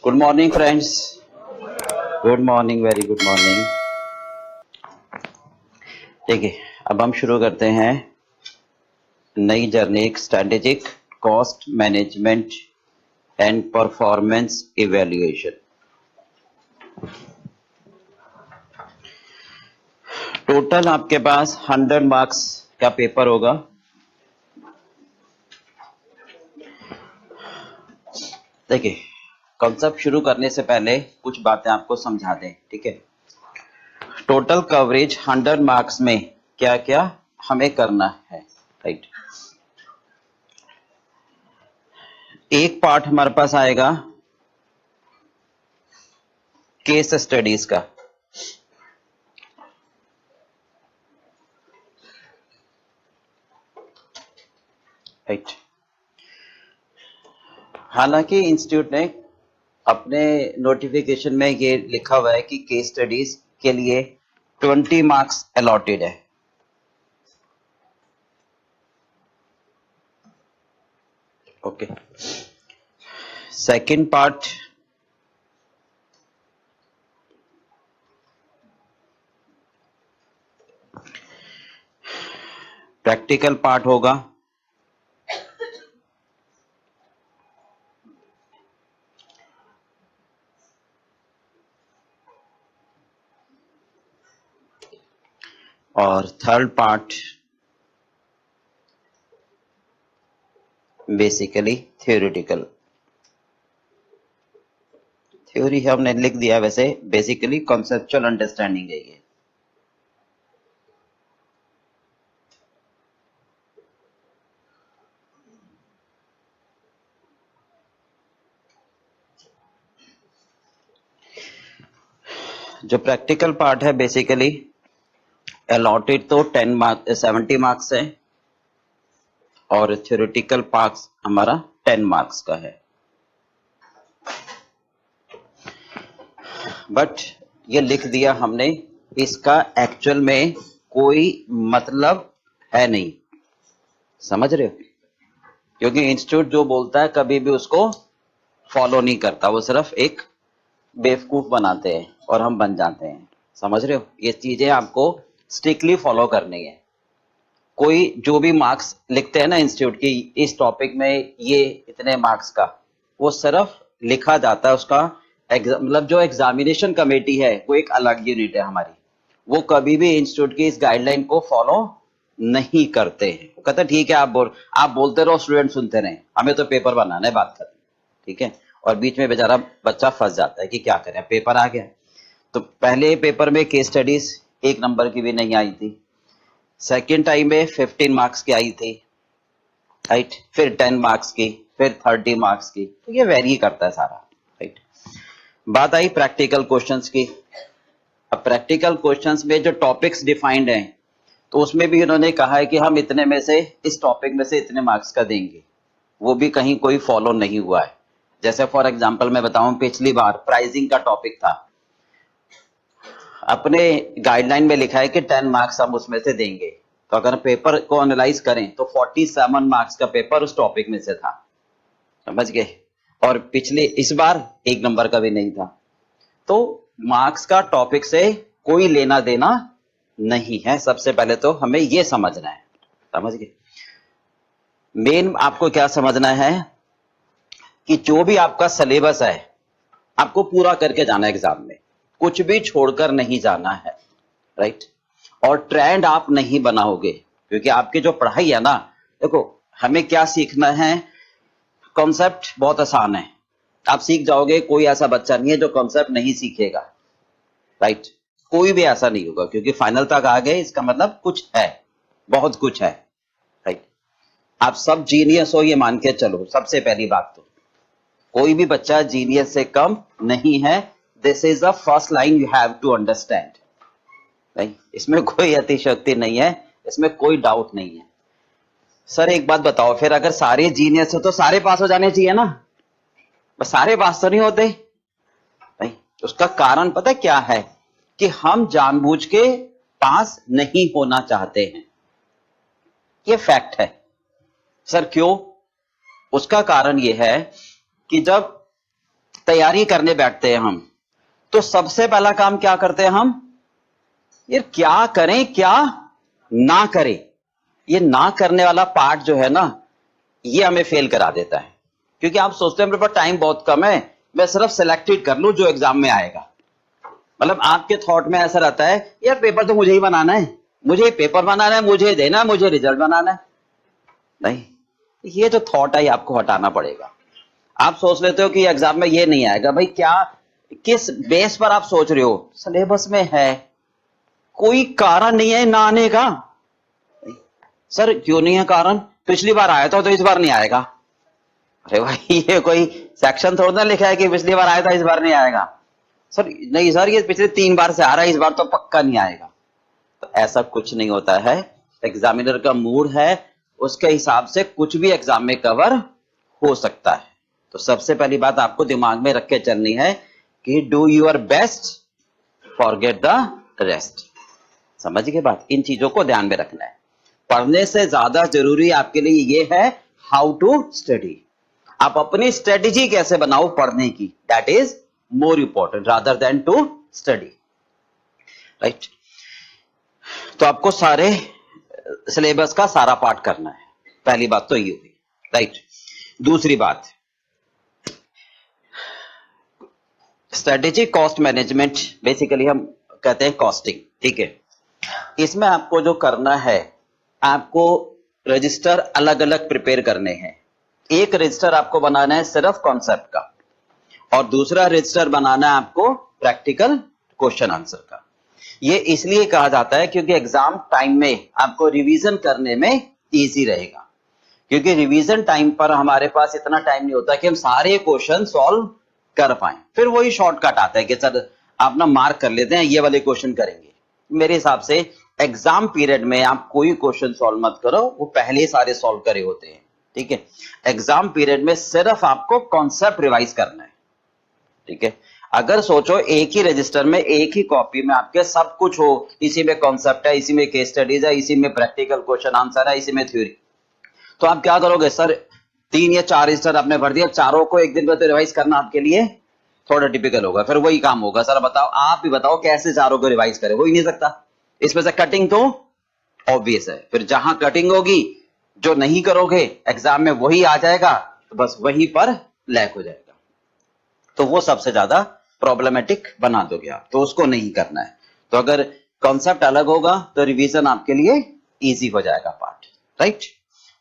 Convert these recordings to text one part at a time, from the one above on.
Good morning friends, good morning, very good morning. ठीक है, अब हम शुरू करते हैं नई जर्नी, एक strategic cost management and performance evaluation. Total आपके पास 100 मार्क्स का पेपर होगा। देखिए, कॉन्सेप्ट शुरू करने से पहले कुछ बातें आपको समझा दें, ठीक है। टोटल कवरेज 100 मार्क्स में क्या क्या हमें करना है, राइट। एक पार्ट हमारे पास आएगा केस स्टडीज का, राइट। हालांकि इंस्टीट्यूट ने अपने नोटिफिकेशन में ये लिखा हुआ है कि केस स्टडीज के लिए 20 मार्क्स अलॉटेड है। Okay, second part practical part होगा। और third part basically theoretical. Theory हमने लिख दिया, वैसे बेसिकली कॉन्सेप्चुअल अंडरस्टैंडिंग है ये। जो प्रैक्टिकल पार्ट है बेसिकली अलॉटेड तो 10 मार्क्स 70 मार्क्स है, और थ्योरेटिकल पार्ट हमारा 10 मार्क्स का है। बट ये लिख दिया हमने, इसका एक्चुअल में कोई मतलब है नहीं, समझ रहे हो। क्योंकि इंस्टीट्यूट जो बोलता है कभी भी उसको फॉलो नहीं करता, वो सिर्फ एक बेवकूफ बनाते हैं और हम बन जाते हैं, समझ रहे हो। ये चीजें आपको स्ट्रिक्टली फॉलो करनी है। कोई जो भी मार्क्स लिखते हैं ना इंस्टीट्यूट की, इस टॉपिक में ये इतने मार्क्स का, वो सिर्फ लिखा जाता है उसका मतलब जो एग्जामिनेशन कमेटी है वो एक अलग यूनिट है हमारी, वो कभी भी इंस्टीट्यूट की इस गाइडलाइन को फॉलो नहीं करते हैं। वो कहते हैं ठीक है, आप बोलते रहो, स्टूडेंट सुनते रहे, हमें तो पेपर बनाना है, बात करनी, ठीक है। और बीच में बेचारा बच्चा फंस जाता है कि क्या करें, पेपर आ गया। तो पहले पेपर में केस स्टडीज 1 नंबर की भी नहीं आई थी, सेकेंड टाइम में 15 मार्क्स की आई थी, राइट, फिर 10 मार्क्स की, फिर 30 मार्क्स की, तो ये वेरी करता है सारा, राइट। बात आई प्रैक्टिकल क्वेश्चंस की। अब प्रैक्टिकल क्वेश्चंस में जो टॉपिक्स डिफाइंड हैं, तो उसमें भी उन्होंने कहा है कि हम इतने में से, इस टॉपिक में से इतने मार्क्स का देंगे, वो भी कहीं कोई फॉलो नहीं हुआ है। जैसे फॉर एग्जांपल मैं बताऊं, पिछली बार प्राइसिंग का टॉपिक था, अपने गाइडलाइन में लिखा है कि 10 मार्क्स हम उसमें से देंगे। तो अगर पेपर को एनालाइज करें तो 47 मार्क्स का पेपर उस टॉपिक में से था, समझ गए। और पिछले इस बार 1 नंबर का भी नहीं था। तो मार्क्स का टॉपिक से कोई लेना देना नहीं है, सबसे पहले तो हमें यह समझना है, समझ गए। मेन आपको क्या समझना है कि जो भी आपका सिलेबस है आपको पूरा करके जाना है एग्जाम में, कुछ भी छोड़कर नहीं जाना है, राइट। और ट्रेंड आप नहीं बनाओगे, क्योंकि आपकी जो पढ़ाई है ना, देखो हमें क्या सीखना है, कॉन्सेप्ट बहुत आसान है, आप सीख जाओगे। कोई ऐसा बच्चा नहीं है जो कॉन्सेप्ट नहीं सीखेगा, राइट। कोई भी ऐसा नहीं होगा, क्योंकि फाइनल तक आ गए, इसका मतलब कुछ है, बहुत कुछ है, राइट। आप सब जीनियस हो ये मान के चलो, सबसे पहली बात तो कोई भी बच्चा जीनियस से कम नहीं है। This is the first line you have to understand, नहीं, इसमें कोई अतिशयोक्ति नहीं है, इसमें कोई डाउट नहीं है। सर एक बात बताओ, फिर अगर सारे जीनियस हो तो सारे पास हो जाने चाहिए ना, बस सारे पास तो नहीं होते, नहीं। उसका कारण पता क्या है कि हम जानबूझ के पास नहीं होना चाहते हैं, ये फैक्ट है। सर क्यों? उसका कारण यह है कि जब तैयारी करने बैठते हैं हम, तो सबसे पहला काम क्या करते हैं हम, ये क्या करें क्या ना करें, ये ना करने वाला पार्ट जो है ना, ये हमें फेल करा देता है। क्योंकि आप सोचते हैं मेरे पास टाइम बहुत कम है, मैं सिर्फ सिलेक्टेड कर लूं जो एग्जाम में आएगा। मतलब आपके थॉट में ऐसा रहता है यार पेपर तो मुझे ही बनाना है, मुझे पेपर बनाना है, मुझे देना है, मुझे रिजल्ट बनाना है। नहीं, ये जो थॉट है आपको हटाना पड़ेगा। आप सोच लेते हो कि एग्जाम में ये नहीं आएगा, भाई क्या किस बेस पर आप सोच रहे हो, सिलेबस में है, कोई कारण नहीं है ना आने का। सर क्यों नहीं है कारण, पिछली बार आया था तो इस बार नहीं आएगा। अरे भाई ये कोई सेक्शन थोड़ा ना लिखा है कि पिछली बार आया था इस बार नहीं आएगा। सर नहीं सर, ये पिछले 3 बार से आ रहा है, इस बार तो पक्का नहीं आएगा। तो ऐसा कुछ नहीं होता है, एग्जामिनर का मूड है, उसके हिसाब से कुछ भी एग्जाम में कवर हो सकता है। तो सबसे पहली बात आपको दिमाग में रख के चलनी है कि do your best, forget the rest. समझ गए बात, इन चीजों को ध्यान में रखना है। पढ़ने से ज्यादा जरूरी आपके लिए ये है हाउ टू स्टडी। आप अपनी स्ट्रेटेजी कैसे बनाओ पढ़ने की, that is more important rather than to study, right. तो आपको सारे सिलेबस का सारा पार्ट करना है, पहली बात तो ये हुई, राइट। दूसरी बात, स्ट्रेटेजिक कॉस्ट मैनेजमेंट, बेसिकली हम कहते हैं कॉस्टिंग, ठीक है। इसमें आपको जो करना है, आपको रजिस्टर अलग अलग प्रिपेयर करने हैं। एक रजिस्टर आपको बनाना है सिर्फ कॉन्सेप्ट का, और दूसरा रजिस्टर बनाना है आपको प्रैक्टिकल क्वेश्चन आंसर का। ये इसलिए कहा जाता है क्योंकि एग्जाम टाइम में आपको रिवीजन करने में इजी रहेगा। क्योंकि रिवीजन टाइम पर हमारे पास इतना टाइम नहीं होता कि हम सारे क्वेश्चन सॉल्व कर पाए, फिर वही शॉर्टकट आता है कि सर आप ना मार्क कर लेते हैं, ये वाले क्वेश्चन करेंगे। मेरे हिसाब से एग्जाम पीरियड में आप कोई क्वेश्चन सॉल्व मत करो, वो पहले ही सारे सॉल्व करे होते हैं, ठीक है। एग्जाम पीरियड में सिर्फ आपको कॉन्सेप्ट रिवाइज करना है, ठीक है। अगर सोचो एक ही रजिस्टर में एक ही कॉपी में आपके सब कुछ हो, इसी में कॉन्सेप्ट है, इसी में केस स्टडीज है, इसी में प्रैक्टिकल क्वेश्चन आंसर है, इसी में थ्योरी, तो आप क्या करोगे, सर 3 या 4 रजिस्टर आपने भर दिया, चारों को एक दिन में तो रिवाइज करना आपके लिए थोड़ा टिपिकल होगा, फिर वही काम होगा। सर बताओ, आप ही बताओ कैसे चारों को रिवाइज करें, हो ही नहीं सकता। इसमें से कटिंग तो ऑब्वियस है, फिर जहां कटिंग होगी जो नहीं करोगे एग्जाम में वही आ जाएगा, तो बस वहीं पर लैक हो जाएगा, तो वो सबसे ज्यादा प्रॉब्लमेटिक बना दोगे आप, तो उसको नहीं करना है। तो अगर कॉन्सेप्ट अलग होगा तो रिवीजन आपके लिए इजी हो जाएगा पार्ट, राइट।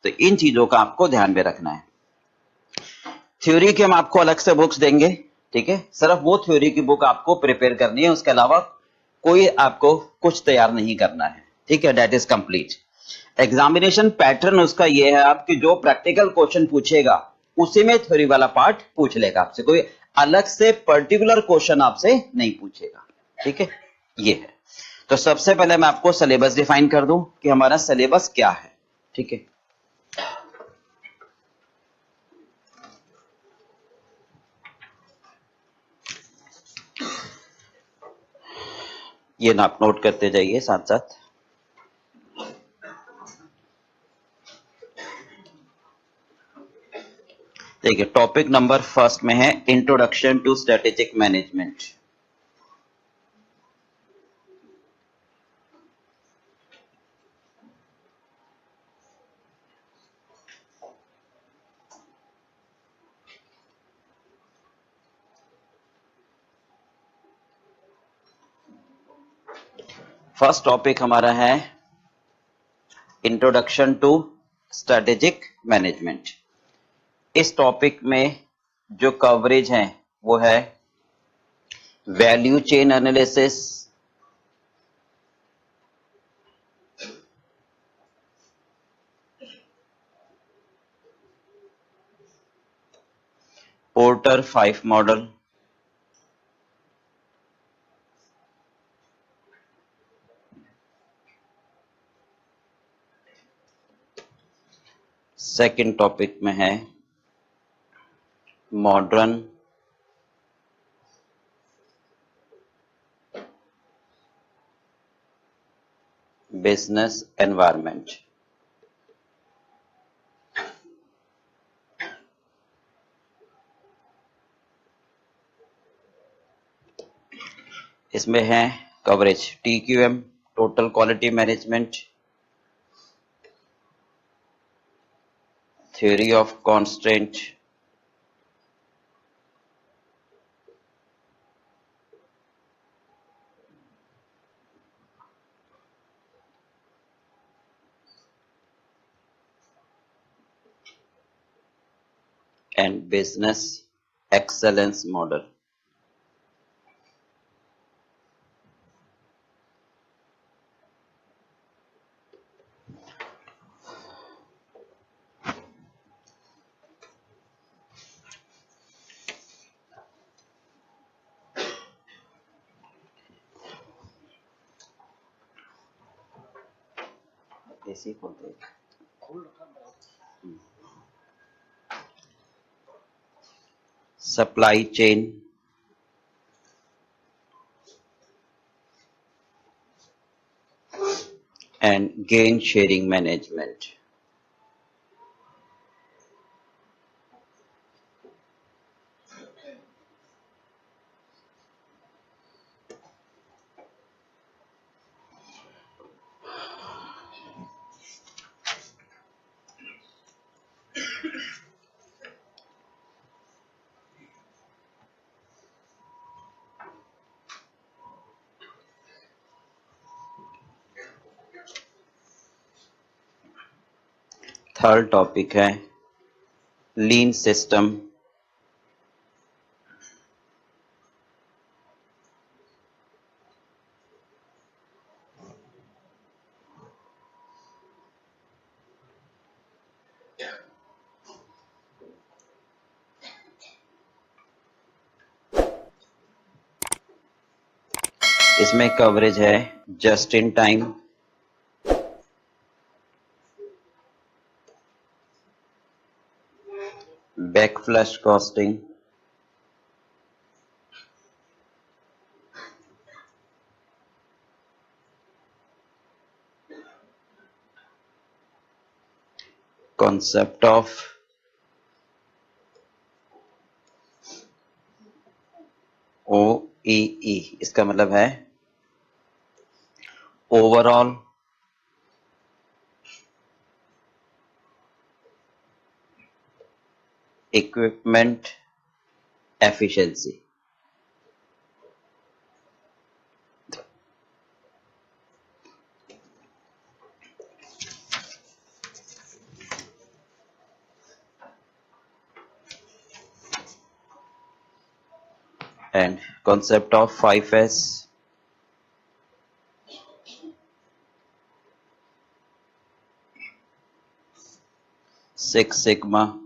तो इन चीजों का आपको ध्यान में रखना है। थ्योरी की हम आपको अलग से बुक्स देंगे, ठीक है, सिर्फ वो थ्योरी की बुक आपको प्रिपेयर करनी है, उसके अलावा कोई आपको कुछ तैयार नहीं करना है, ठीक है, that is complete. Examination pattern उसका ये है, आपकी जो प्रैक्टिकल क्वेश्चन पूछेगा उसी में थ्योरी वाला पार्ट पूछ लेगा आपसे, कोई अलग से पर्टिकुलर क्वेश्चन आपसे नहीं पूछेगा, ठीक है, ये है। तो सबसे पहले मैं आपको सिलेबस डिफाइन कर दूं कि हमारा सिलेबस क्या है, ठीक है। ये ना आप नोट करते जाइए साथ साथ। देखिए टॉपिक नंबर फर्स्ट में है introduction to strategic management. First topic हमारा है इंट्रोडक्शन टू स्ट्रेटेजिक मैनेजमेंट। इस टॉपिक में जो कवरेज है वो है value chain analysis, porter 5 model, second topic में है मॉडर्न बिजनेस एनवायरनमेंट, इसमें है coverage TQM, total quality management, theory of constraint, and business excellence model. ऐसी खोलते supply chain and gain sharing management. Third topic है लीन सिस्टम, इसमें coverage है just in time, back flush costing, concept of OEE, इसका मतलब है overall equipment efficiency. and concept of 5S, Six Sigma,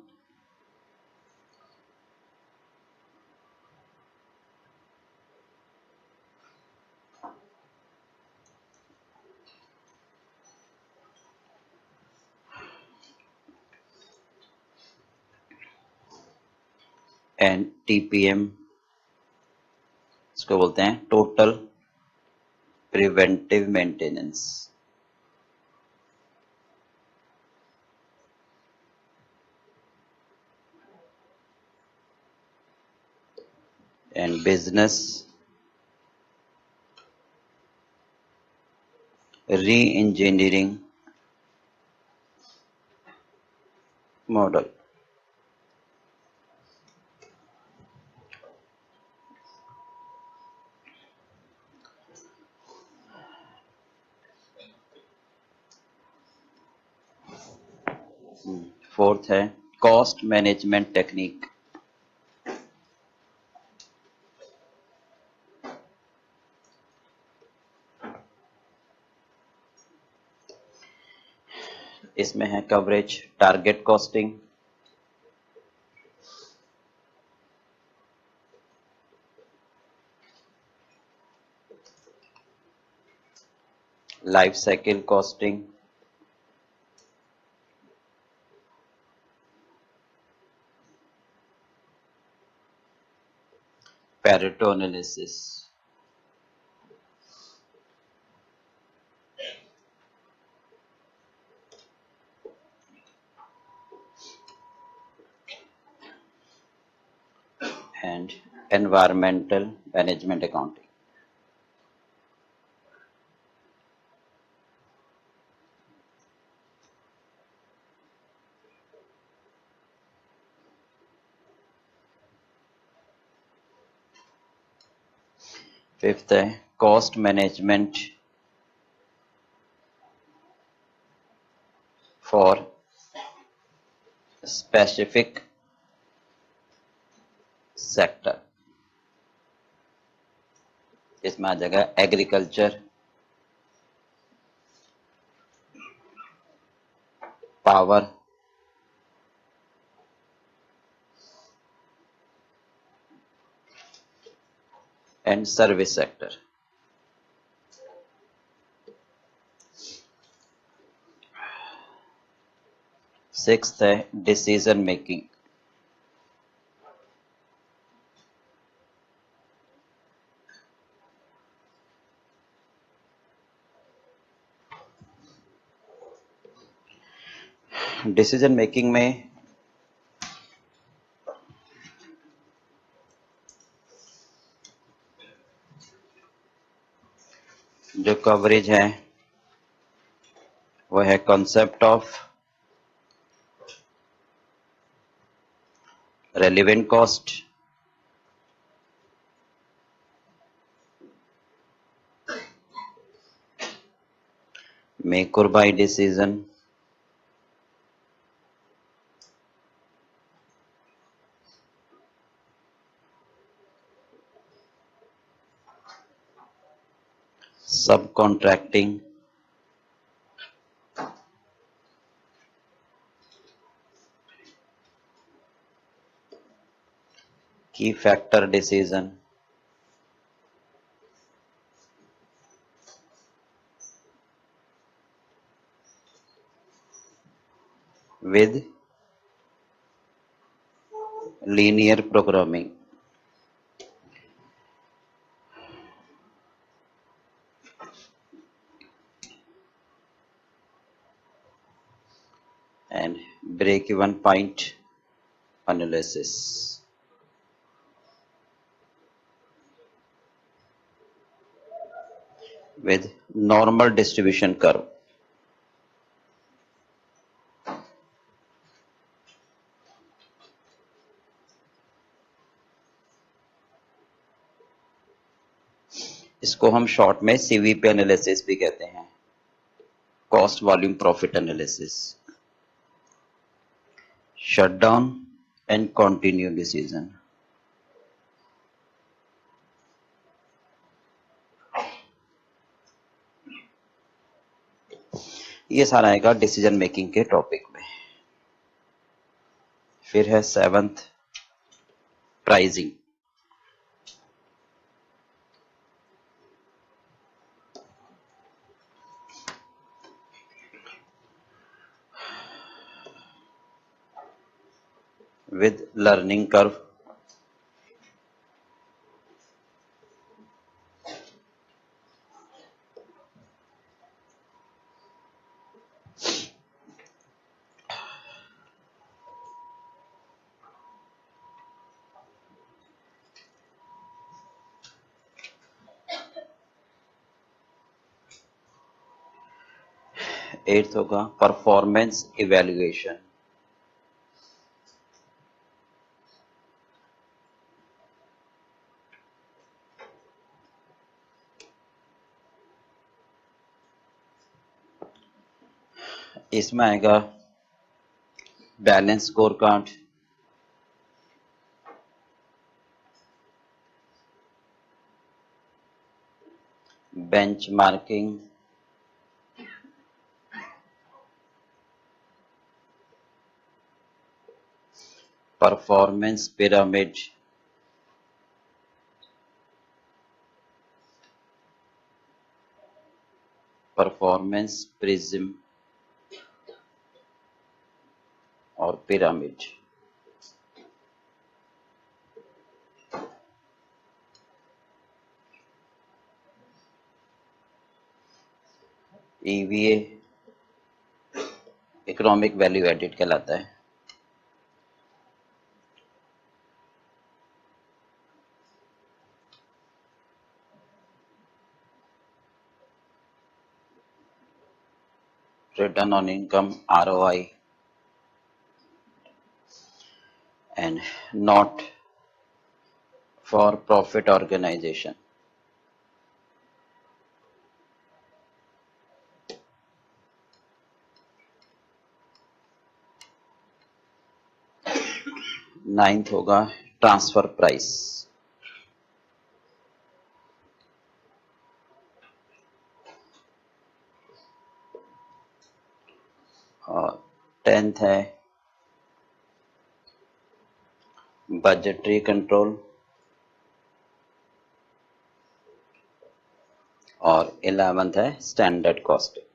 and TPM, इसको बोलते हैं total preventive maintenance. and business re-engineering model। Fourth है कॉस्ट मैनेजमेंट टेक्निक, इसमें है coverage target costing, life cycle costing, Pareto analysis. and environmental management accounting। Fifth है cost management for specific sector. इसमें आ जाएगा agriculture, power, and service sector. Sixth है decision making. Decision making में जो coverage है वो है concept of relevant cost, make or buy decision, subcontracting, key factor decision, with linear programming। and break-even point analysis। with normal distribution curve। इसको हम short में CVP analysis भी कहते हैं, cost volume profit analysis. Shutdown and continue decision. ये सारा आएगा decision making के टॉपिक में। फिर है seventh pricing. with learning curve, eighth होगा परफॉर्मेंस इवैल्यूएशन। इसमें आएगा balance score card, benchmarking, performance pyramid, performance prism और pyramid. EVA economic value added कहलाता है। Return on income ROI and not for profit organization। 9th होगा transfer price, और 10th है budgetary control, और 11th है स्टैंडर्ड कॉस्टिंग।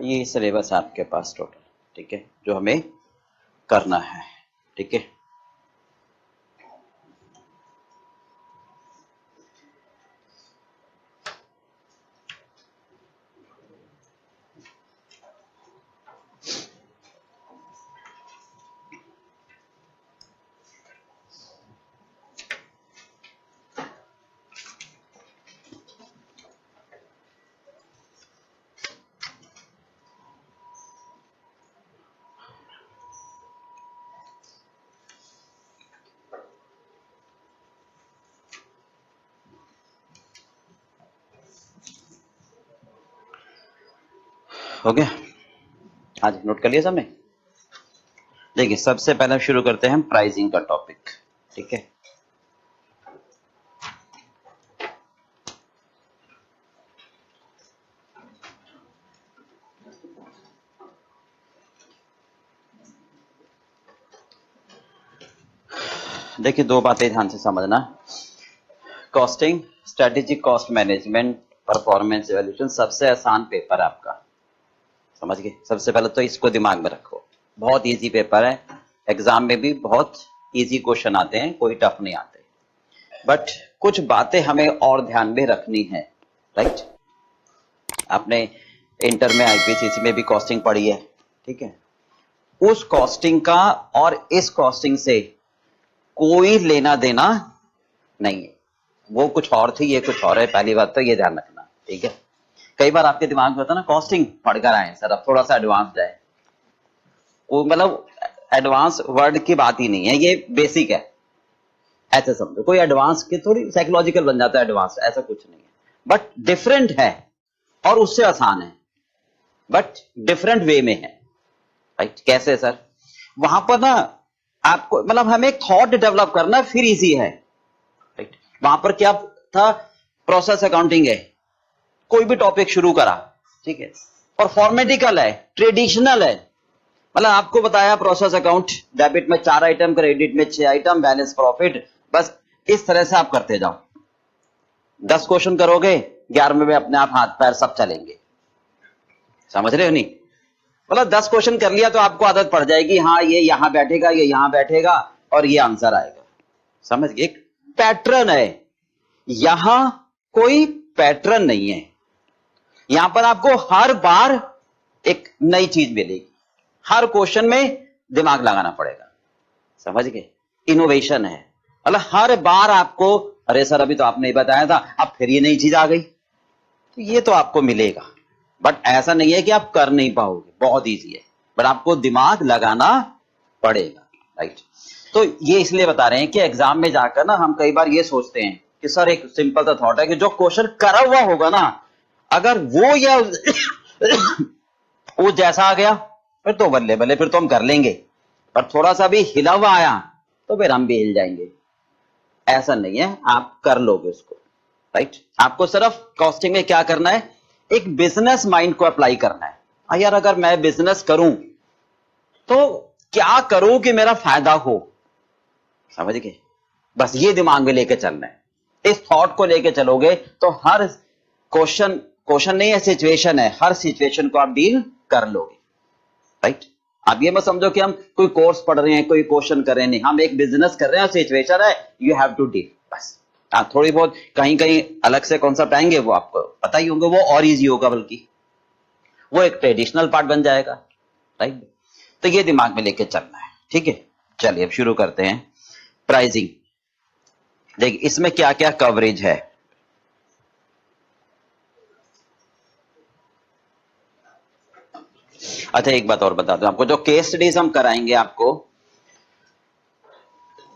ये syllabus आपके पास टोटल, ठीक है, जो हमें करना है, ठीक है। हो गया, आज नोट कर लिया सबने। देखिए सबसे पहले शुरू करते हैं हम प्राइसिंग का टॉपिक, ठीक है। देखिए दो बातें ध्यान से समझना, costing, strategic cost management, performance evaluation, सबसे आसान पेपर आपका, समझ गए। सबसे पहले तो इसको दिमाग में रखो, बहुत इजी पेपर है, एग्जाम में भी बहुत इजी क्वेश्चन आते हैं, कोई टफ नहीं आते, बट कुछ बातें हमें और ध्यान में रखनी है, राइट। आपने इंटर में आईपीसीसी में भी कॉस्टिंग पढ़ी है, ठीक है। उस कॉस्टिंग का और इस कॉस्टिंग से कोई लेना देना नहीं है, वो कुछ और थी, ये कुछ और है, पहली बात तो ये ध्यान रखना, ठीक है। कई बार आपके दिमाग में होता है ना कॉस्टिंग पढ़कर आए सर, अब थोड़ा सा एडवांस जाए, वो मतलब एडवांस वर्ड की बात ही नहीं है, ये बेसिक है, ऐसे समझो। कोई एडवांस की थोड़ी साइकोलॉजिकल बन जाता है एडवांस, ऐसा कुछ नहीं है, बट डिफरेंट है और उससे आसान है, बट डिफरेंट वे में है, राइट। कैसे सर? वहां पर ना आपको मतलब हमें एक थॉट डेवलप करना फिर इजी है, राइट। वहां पर क्या था, प्रोसेस अकाउंटिंग है, कोई भी टॉपिक शुरू करा, ठीक है, और फॉर्मेटिकल है, ट्रेडिशनल है, मतलब आपको बताया प्रोसेस अकाउंट, डेबिट में 4 आइटम, क्रेडिट में 6 आइटम, बैलेंस प्रॉफिट, बस इस तरह से आप करते जाओ। 10 क्वेश्चन करोगे, 11वें में अपने आप हाथ पैर सब चलेंगे, समझ रहे हो नहीं? मतलब 10 क्वेश्चन कर लिया तो आपको आदत पड़ जाएगी, हाँ ये यहां बैठेगा, ये यहां बैठेगा और ये आंसर आएगा, समझ गए। एक पैटर्न है, यहां कोई पैटर्न नहीं है, यहां पर आपको हर बार एक नई चीज मिलेगी, हर क्वेश्चन में दिमाग लगाना पड़ेगा, समझ गए। इनोवेशन है, मतलब हर बार आपको, अरे सर अभी तो आपने ही बताया था, अब फिर ये नई चीज आ गई, तो ये तो आपको मिलेगा, बट ऐसा नहीं है कि आप कर नहीं पाओगे, बहुत इजी है, बट आपको दिमाग लगाना पड़ेगा, राइट। तो ये इसलिए बता रहे हैं कि एग्जाम में जाकर ना हम कई बार ये सोचते हैं कि सर एक सिंपल सा थॉट है कि जो क्वेश्चन करा हुआ होगा ना, अगर वो या वो जैसा आ गया फिर तो बल्ले बल्ले, फिर तो हम कर लेंगे, पर थोड़ा सा भी हिला हुआ आया तो फिर हम भी हिल जाएंगे, ऐसा नहीं है, आप कर लोगे उसको, राइट। आपको सिर्फ कॉस्टिंग में क्या करना है, एक बिजनेस माइंड को अप्लाई करना है। यार अगर मैं बिजनेस करूं तो क्या करूं कि मेरा फायदा हो, समझ गए, बस ये दिमाग में लेके चलना है, इस थॉट को लेके चलोगे तो हर क्वेश्चन नहीं है, सिचुएशन है, हर सिचुएशन को आप डील कर लोगे, राइट। अब ये मत समझो कि हम कोई कोर्स पढ़ रहे हैं, कोई क्वेश्चन कर रहे हैं, नहीं, हम एक बिजनेस कर रहे हैं, सिचुएशन है, यू हैव टू डील, बस। हाँ थोड़ी बहुत कहीं कहीं अलग से कॉन्सेप्ट आएंगे, वो आपको पता ही होंगे, वो और इजी होगा, बल्कि वो एक ट्रेडिशनल पार्ट बन जाएगा, राइट। तो ये दिमाग में लेके चलना है, ठीक है। चलिए अब शुरू करते हैं प्राइसिंग। देखिए इसमें क्या क्या कवरेज है, अच्छा एक बात और बता दूं आपको, जो केस स्टडीज हम कराएंगे आपको,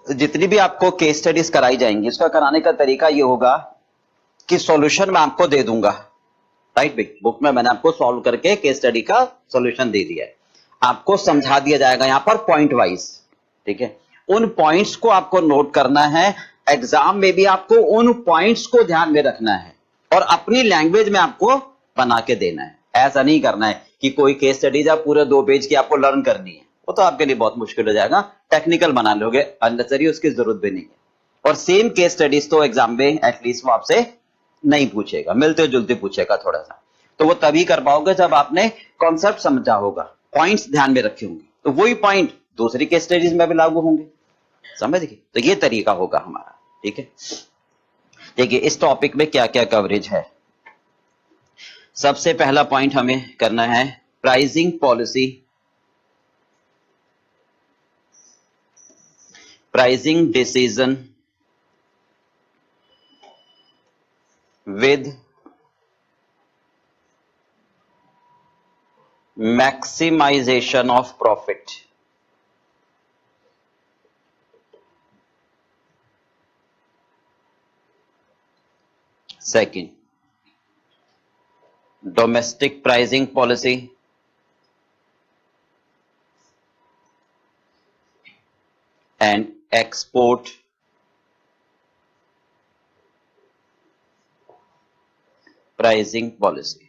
जितनी भी आपको केस स्टडीज कराई जाएंगी, उसका कराने का तरीका ये होगा कि सॉल्यूशन मैं आपको दे दूंगा, राइट भाई, बुक में मैंने आपको सॉल्व करके केस स्टडी का सॉल्यूशन दे दिया है, आपको समझा दिया जाएगा यहां पर पॉइंट वाइज, ठीक है। उन पॉइंट्स को आपको नोट करना है, एग्जाम में भी आपको उन पॉइंट्स को ध्यान में रखना है और अपनी लैंग्वेज में आपको बना के देना है। ऐसा नहीं करना है कि कोई केस स्टडीज आप पूरे 2 पेज की आपको लर्न करनी है, वो तो आपके लिए बहुत मुश्किल हो जाएगा, टेक्निकल बना लोगे, अननेसेसरी उसकी जरूरत भी नहीं है। और सेम केस स्टडीज तो एग्जाम में एटलीस्ट वो आपसे नहीं पूछेगा, मिलते जुलते पूछेगा थोड़ा सा, तो वो तभी कर पाओगे जब आपने कॉन्सेप्ट समझा होगा, पॉइंट्स ध्यान में रखे होंगे, तो वही पॉइंट दूसरी केस स्टडीज में भी लागू होंगे, समझ गए। तो ये तरीका होगा हमारा, ठीक है। देखिए इस टॉपिक में क्या क्या कवरेज है। सबसे पहला पॉइंट हमें करना है pricing policy, pricing decision with maximization of profit। Second, domestic pricing policy and export pricing policy।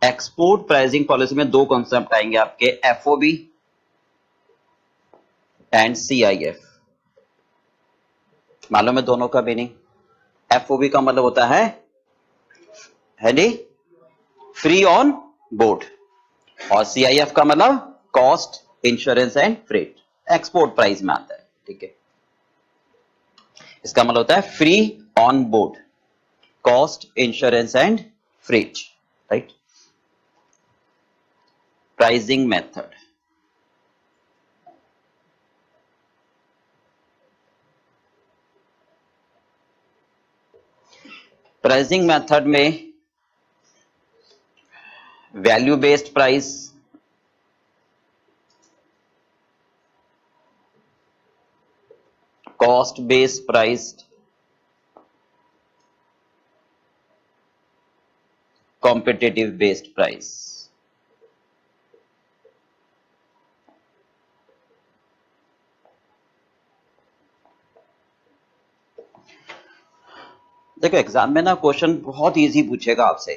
Export pricing policy में दो कॉन्सेप्ट आएंगे आपके, एफओबी एंड सीआईएफ। मालूम है दोनों का मीनिंग? एफओबी का मतलब होता है जी फ्री ऑन बोर्ड, और सीआईएफ का मतलब cost, insurance and freight, export price में आता है, ठीक है। इसका मतलब होता है free on board, cost, insurance and freight, right. Pricing method, pricing method में value based price, cost based price, competitive based price. देखो एग्जाम में ना क्वेश्चन बहुत इजी पूछेगा आपसे,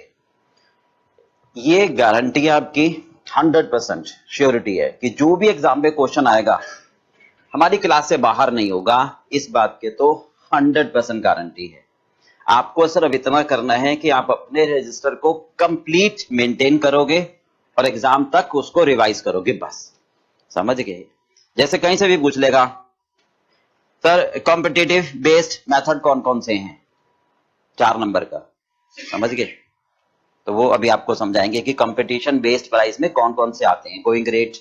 ये गारंटी है आपकी, 100% श्योरिटी है कि जो भी एग्जाम में क्वेश्चन आएगा हमारी क्लास से बाहर नहीं होगा, इस बात के तो 100% गारंटी है। आपको सिर्फ इतना करना है कि आप अपने रजिस्टर को कंप्लीट मेंटेन करोगे और एग्जाम तक उसको रिवाइज करोगे, बस, समझ गए। जैसे कहीं से भी पूछ लेगा सर कॉम्पिटिटिव बेस्ड मेथड कौन कौन से हैं, 4 नंबर का, समझ गए। तो वो अभी आपको समझाएंगे कि कंपटीशन बेस्ड प्राइस में कौन कौन से आते हैं, going rate,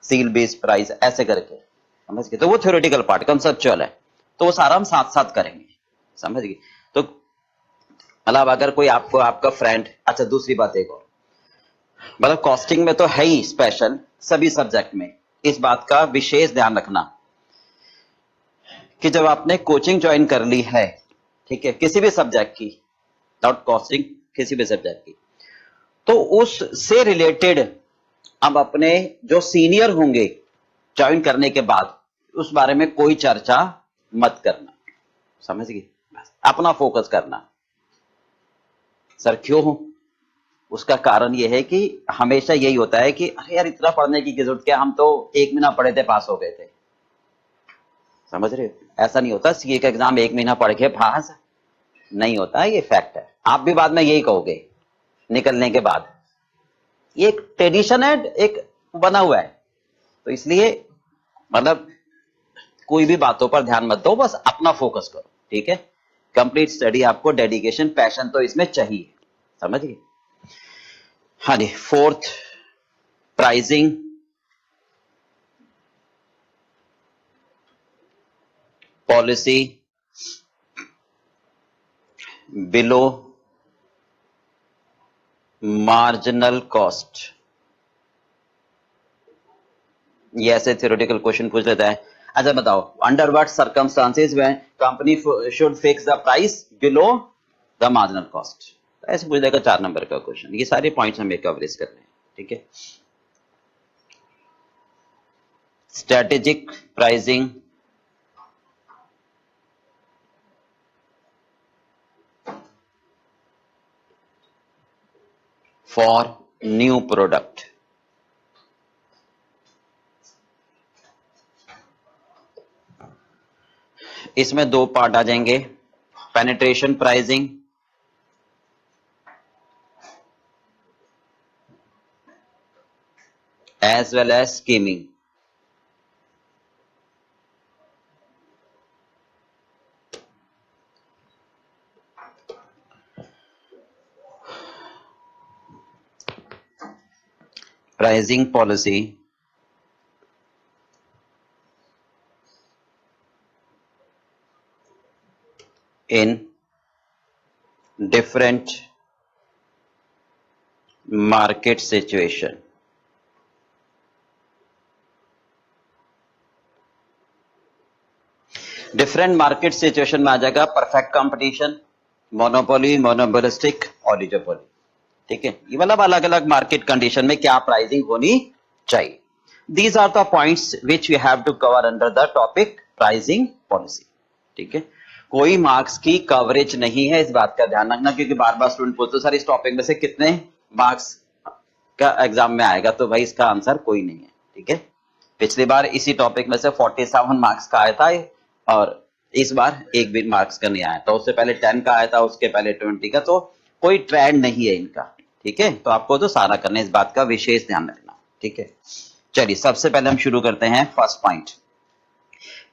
seal based price, ऐसे करके, समझ गए। तो वो थ्योरेटिकल पार्ट कंसेप्चुअल है, तो वो सारा हम साथ साथ करेंगे, समझ गए। तो मतलब अगर कोई आपको आपका फ्रेंड, अच्छा दूसरी बात एक और, मतलब कॉस्टिंग में तो है ही स्पेशल सभी सब्जेक्ट में, इस बात का विशेष ध्यान रखना कि जब आपने कोचिंग ज्वाइन कर ली है, ठीक है, किसी भी सब्जेक्ट की, नॉट कॉस्टिंग, किसी भी सब्जेक्ट की, तो उससे रिलेटेड अब अपने जो सीनियर होंगे ज्वाइन करने के बाद उस बारे में कोई चर्चा मत करना, समझ गए। अपना फोकस करना। सर क्यों हो? उसका कारण यह है कि हमेशा यही होता है कि अरे यार इतना पढ़ने की जरूरत क्या, हम तो 1 महीना पढ़े थे पास हो गए थे, समझ रहे हो? ऐसा नहीं होता, सीए का एग्जाम 1 महीना पढ़ के पास नहीं होता है, ये फैक्ट है। आप भी बाद में यही कहोगे निकलने के बाद, ये एक ट्रेडिशन है, एक बना हुआ है, तो इसलिए मतलब कोई भी बातों पर ध्यान मत दो, बस अपना फोकस करो, ठीक है। कंप्लीट स्टडी, आपको डेडिकेशन, पैशन तो इसमें चाहिए, समझ गए। हाँ जी, fourth, pricing policy below marginal cost. ये ऐसे थ्योरेटिकल क्वेश्चन पूछ लेता है, अच्छा बताओ, under what circumstances when company should fix the price below the marginal cost. ऐसे पूछ देगा 4 नंबर का क्वेश्चन। ये सारे पॉइंट्स हमें कवरेज करने हैं, ठीक है। Strategic pricing for new product. इसमें 2 पार्ट आ जाएंगे, penetration pricing as well as skimming. Pricing policy in different market situation। Different market situation में आ जाएगा perfect competition, monopoly, monopolistic, oligopoly, ठीक है। ये मतलब अलग अलग मार्केट कंडीशन में क्या प्राइसिंग होनी चाहिए। These are the points which we have to cover under the topic pricing policy, ठीक है। कोई मार्क्स की कवरेज नहीं है, इस बात का ध्यान रखना, क्योंकि बार बार स्टूडेंट पूछते सर इस टॉपिक में से कितने मार्क्स का एग्जाम में आएगा, तो भाई इसका आंसर कोई नहीं है, ठीक है। पिछली बार इसी टॉपिक में से 47 मार्क्स का आया था और इस बार एक भी मार्क्स का नहीं आया, तो उससे पहले 10 का आया था, उसके पहले 20 का, तो कोई ट्रेंड नहीं है इनका, ठीक है। तो आपको तो सारा करना है, इस बात का विशेष ध्यान रखना, ठीक है। चलिए सबसे पहले हम शुरू करते हैं first point,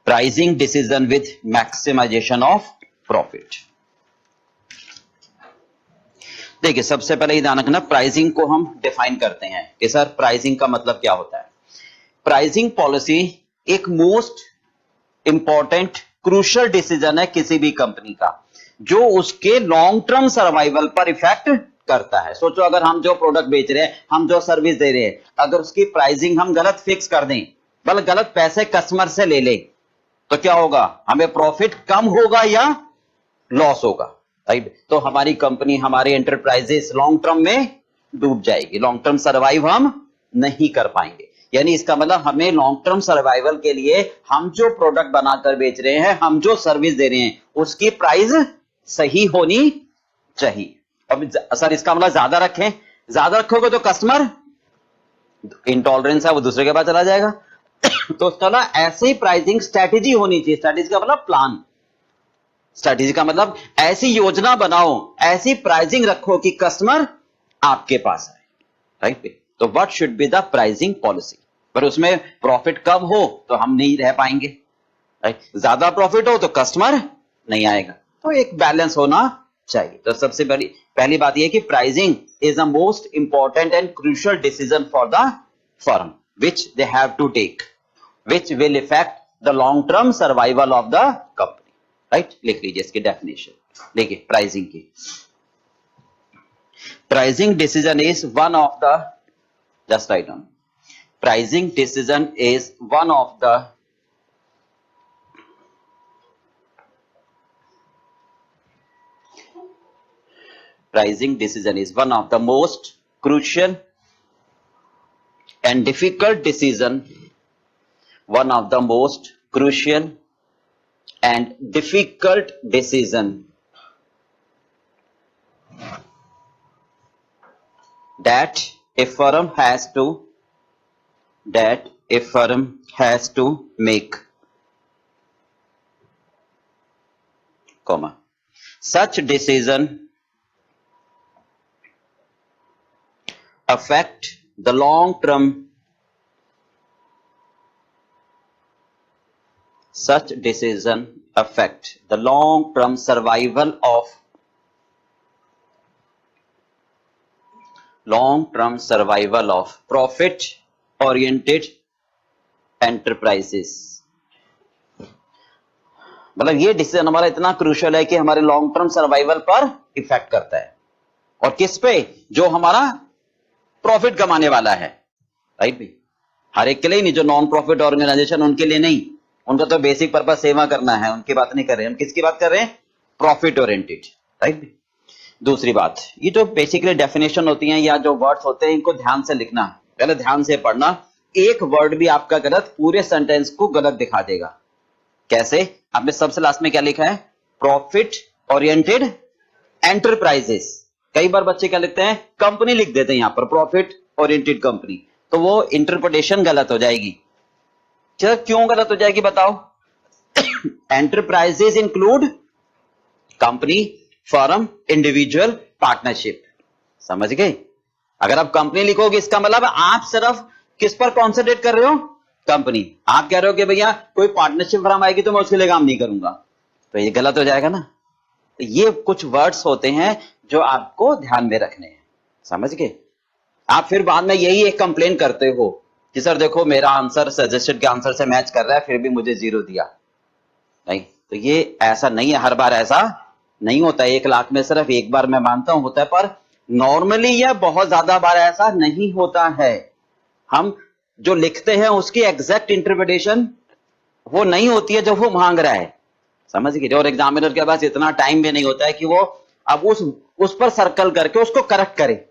pricing decision with maximization of profit. देखिए सबसे पहले ध्यान रखना, प्राइसिंग को हम डिफाइन करते हैं कि सर प्राइसिंग का मतलब क्या होता है। प्राइसिंग पॉलिसी एक मोस्ट इंपॉर्टेंट क्रूशियल डिसीजन है किसी भी कंपनी का, जो उसके लॉन्ग टर्म सर्वाइवल पर इफेक्ट करता है। सोचो अगर हम जो प्रोडक्ट बेच रहे हैं, हम जो सर्विस दे रहे हैं, अगर उसकी प्राइसिंग हम गलत फिक्स कर दें, बल्कि गलत पैसे कस्टमर से ले लें, तो क्या होगा, हमें प्रॉफिट कम होगा या लॉस होगा, राइट। तो हमारी कंपनी, हमारी एंटरप्राइजेस लॉन्ग टर्म में डूब जाएगी, लॉन्ग टर्म सर्वाइव हम नहीं कर पाएंगे। यानी इसका मतलब हमें लॉन्ग टर्म सर्वाइवल के लिए हम जो प्रोडक्ट बनाकर बेच रहे हैं, हम जो सर्विस दे रहे हैं, उसकी प्राइस सही होनी चाहिए। अब सर इसका मतलब ज्यादा रखें, ज्यादा रखोगे तो कस्टमर इंटॉलरेंस है वो दूसरे के पास चला जाएगा तो उसका मतलब ऐसे ही प्राइसिंग स्ट्रेटेजी होनी चाहिए। स्ट्रेटेजी का मतलब प्लान, स्ट्रेटेजी का मतलब ऐसी योजना बनाओ, ऐसी प्राइसिंग रखो कि कस्टमर आपके पास आए, राइट। तो what should be the pricing policy, पर उसमें प्रॉफिट कम हो तो हम नहीं रह पाएंगे, राइट। ज्यादा प्रॉफिट हो तो कस्टमर नहीं आएगा, तो एक बैलेंस होना चाहिए। तो सबसे पहली बात यह कि pricing is the most important and crucial decision for the firm which they have to take, which will effect the long term survival of the company, right. लिख लीजिए इसकी डेफिनेशन। देखिए प्राइसिंग की, pricing decision is one of the, just write down, pricing decision is one of the most crucial and difficult decision, one of the most crucial and difficult decision that a firm has to make, comma, such decision affect the long term survival of profit oriented enterprises। मतलब ये decision हमारा इतना crucial है कि हमारे long term survival पर effect करता है, और किस पे, जो हमारा प्रॉफिट कमाने वाला है, राइट। हर एक के लिए नहीं, जो नॉन प्रॉफिट ऑर्गेनाइजेशन उनके लिए नहीं, उनका तो बेसिक पर्पस सेवा करना है, उनकी बात नहीं कर रहे हम। किसकी बात कर रहे हैं? Profit oriented, right. दूसरी बात, ये जो बेसिकली डेफिनेशन होती हैं या जो वर्ड्स होते हैं, इनको ध्यान से लिखना, पहले ध्यान से पढ़ना। एक वर्ड भी आपका गलत पूरे सेंटेंस को गलत दिखा देगा। कैसे? आपने सबसे लास्ट में क्या लिखा है? Profit oriented enterprises. कई बार बच्चे क्या लिखते हैं? कंपनी लिख देते हैं यहां पर, प्रॉफिट ओरिएंटेड कंपनी, तो वो इंटरप्रिटेशन गलत हो जाएगी। चलो क्यों गलत हो जाएगी बताओ? Enterprises include company, firm, individual, partnership. समझ गए? अगर आप कंपनी लिखोगे इसका मतलब आप सिर्फ किस पर कॉन्सेंट्रेट कर रहे हो? कंपनी। आप कह रहे हो कि भैया कोई पार्टनरशिप फर्म आएगी तो मैं उसके लिए काम नहीं करूंगा, तो ये गलत हो जाएगा ना। तो ये कुछ वर्ड्स होते हैं जो आपको ध्यान में रखने हैं, समझ गए? आप फिर बाद में यही एक कंप्लेन करते हो कि सर देखो मेरा आंसर सजेस्टेड के आंसर से मैच कर रहा है, फिर भी मुझे 0 दिया। नहीं, तो ये ऐसा नहीं है, हर बार ऐसा नहीं होता। 1 लाख में सिर्फ एक बार मैं मानता हूं होता है, पर नॉर्मली यह बहुत ज्यादा बार ऐसा नहीं होता है। हम जो लिखते हैं उसकी एग्जैक्ट इंटरप्रिटेशन वो नहीं होती है जो वो मांग रहा है, समझ गए? और एग्जामिनर के पास इतना टाइम भी नहीं होता है कि वो अब उस पर सर्कल करके उसको करेक्ट करे,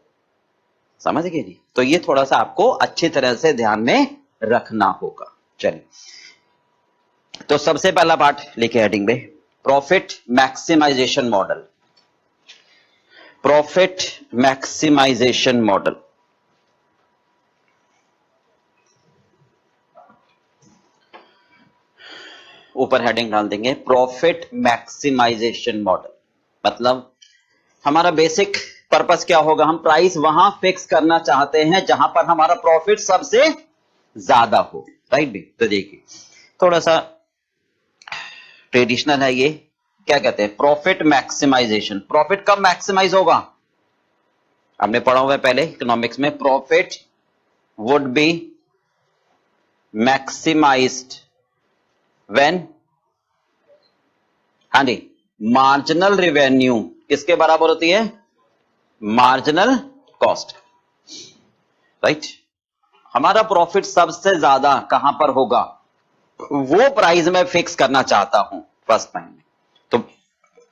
समझ गए जी? तो ये थोड़ा सा आपको अच्छी तरह से ध्यान में रखना होगा। चलिए, तो सबसे पहला पार्ट लिखे हेडिंग में, profit maximization model. Profit maximization model. ऊपर हेडिंग डाल देंगे प्रॉफिट मैक्सिमाइजेशन मॉडल। मतलब हमारा बेसिक पर्पस क्या होगा? हम प्राइस वहां फिक्स करना चाहते हैं जहां पर हमारा प्रॉफिट सबसे ज्यादा हो, राइट भी? तो देखिए थोड़ा सा ट्रेडिशनल है ये। क्या कहते हैं? Profit maximization. प्रॉफिट कब मैक्सिमाइज होगा? हमने पढ़ा हुआ है पहले इकोनॉमिक्स में, profit would be maximized when, हाँ जी, मार्जिनल रेवेन्यू किसके बराबर होती है? Marginal cost, right. हमारा प्रॉफिट सबसे ज्यादा कहां पर होगा? वो प्राइस में फिक्स करना चाहता हूं फर्स्ट टाइम में। तो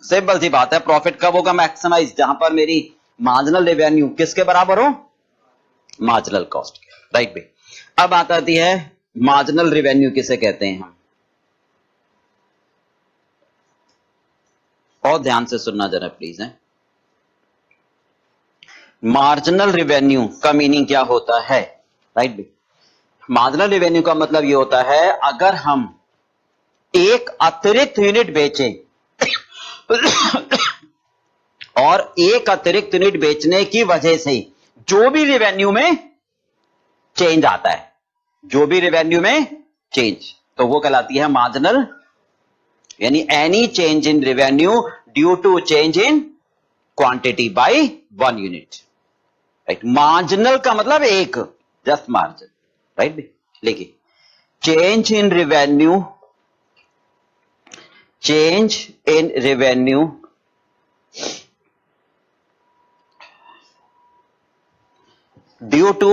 सिंपल सी बात है, प्रॉफिट कब होगा मैक्सिमाइज? जहां पर मेरी मार्जिनल रेवेन्यू किसके बराबर हो? मार्जिनल कॉस्ट, राइट भाई। अब आती है मार्जिनल रेवेन्यू किसे कहते हैं हम? और ध्यान से सुनना जरा प्लीज है। मार्जिनल रेवेन्यू का मीनिंग क्या होता है, राइट भाई? मार्जिनल रेवेन्यू का मतलब ये होता है अगर हम एक अतिरिक्त यूनिट बेचें और एक अतिरिक्त यूनिट बेचने की वजह से जो भी रेवेन्यू में चेंज आता है, जो भी रेवेन्यू में चेंज, तो वो कहलाती है मार्जिनल, यानी any change in revenue due to change in quantity by 1 unit, right. Marginal का मतलब एक, जस्ट मार्जिन, राइट। लिखिए change in revenue, change in revenue due to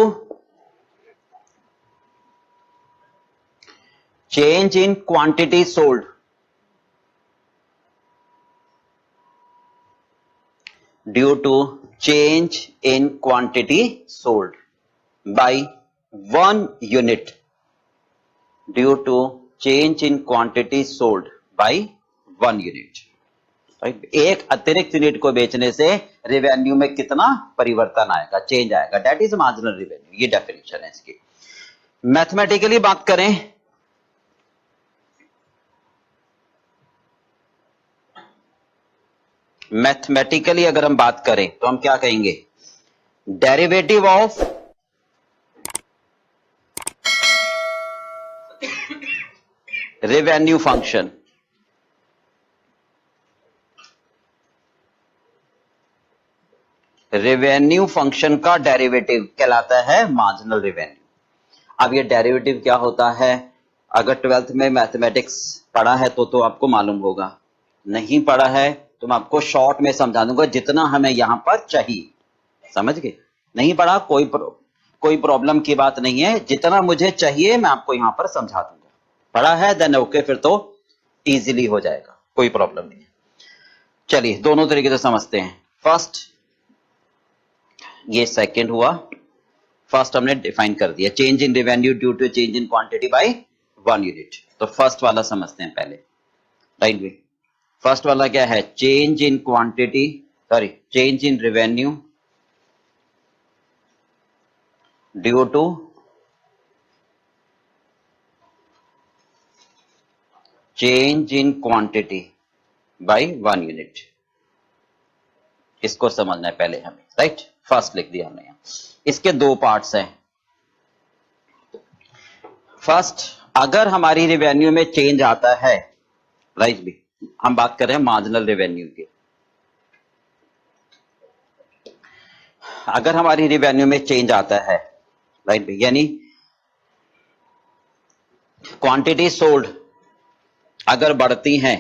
change in quantity sold, due to change in quantity sold by 1 unit, due to change in quantity sold by 1 unit, right? एक अतिरिक्त unit को बेचने से revenue में कितना परिवर्तन आएगा, change आएगा, दैट इज मार्जिनल रेवेन्यू। ये डेफिनेशन है इसकी। मैथमेटिकली बात करें, मैथमेटिकली अगर हम बात करें तो हम क्या कहेंगे? Derivative of revenue function, revenue function का डेरिवेटिव कहलाता है मार्जिनल रेवेन्यू। अब ये डेरिवेटिव क्या होता है? अगर 12th में मैथमेटिक्स पढ़ा है तो आपको मालूम होगा, नहीं पढ़ा है तो मैं आपको शॉर्ट में समझा दूंगा जितना हमें यहां पर चाहिए, समझ गए? नहीं पढ़ा कोई प्रॉब्लम की बात नहीं है, जितना मुझे चाहिए मैं आपको यहां पर समझा दूंगा, पढ़ा है देन ओके, फिर तो इजीली हो जाएगा, कोई प्रॉब्लम नहीं है। चलिए दोनों तरीके से समझते हैं। फर्स्ट, ये सेकंड हुआ। फर्स्ट हमने डिफाइन कर दिया, change in revenue due to change in quantity by 1 unit. तो फर्स्ट वाला समझते हैं पहले, राइट भी। फर्स्ट वाला क्या है, change in quantity, sorry change in revenue due to change in quantity by 1 unit. इसको समझना है पहले हमें, राइट। फर्स्ट लिख दिया हमने यहां। इसके दो पार्ट्स हैं। फर्स्ट, अगर हमारी रेवेन्यू में चेंज आता है, राइट भी, हम बात कर रहे हैं मार्जिनल रेवेन्यू की। अगर हमारी रेवेन्यू में चेंज आता है, राइट भी, यानी क्वांटिटी सोल्ड अगर बढ़ती हैं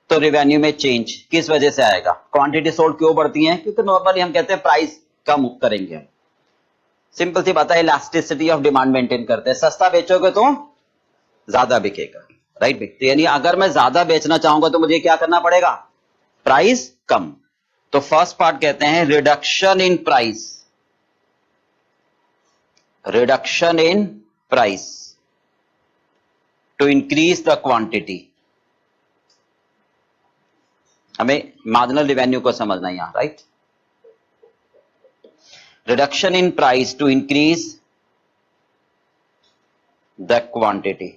तो रेवेन्यू में चेंज किस वजह से आएगा? क्वांटिटी सोल्ड क्यों बढ़ती हैं? क्योंकि नॉर्मली हम कहते हैं प्राइस कम करेंगे। सिंपल सी बात है, इलास्टिसिटी ऑफ डिमांड मेंटेन करते हैं। सस्ता बेचोगे तो ज्यादा बिकेगा, राइट भी। तो यानी अगर मैं ज्यादा बेचना चाहूंगा तो मुझे क्या करना पड़ेगा? प्राइस कम। तो फर्स्ट पार्ट कहते हैं reduction in price, reduction in price to increase the quantity. हमें मार्जिनल रेवेन्यू को समझना है यहां, right. Reduction in price to increase the quantity.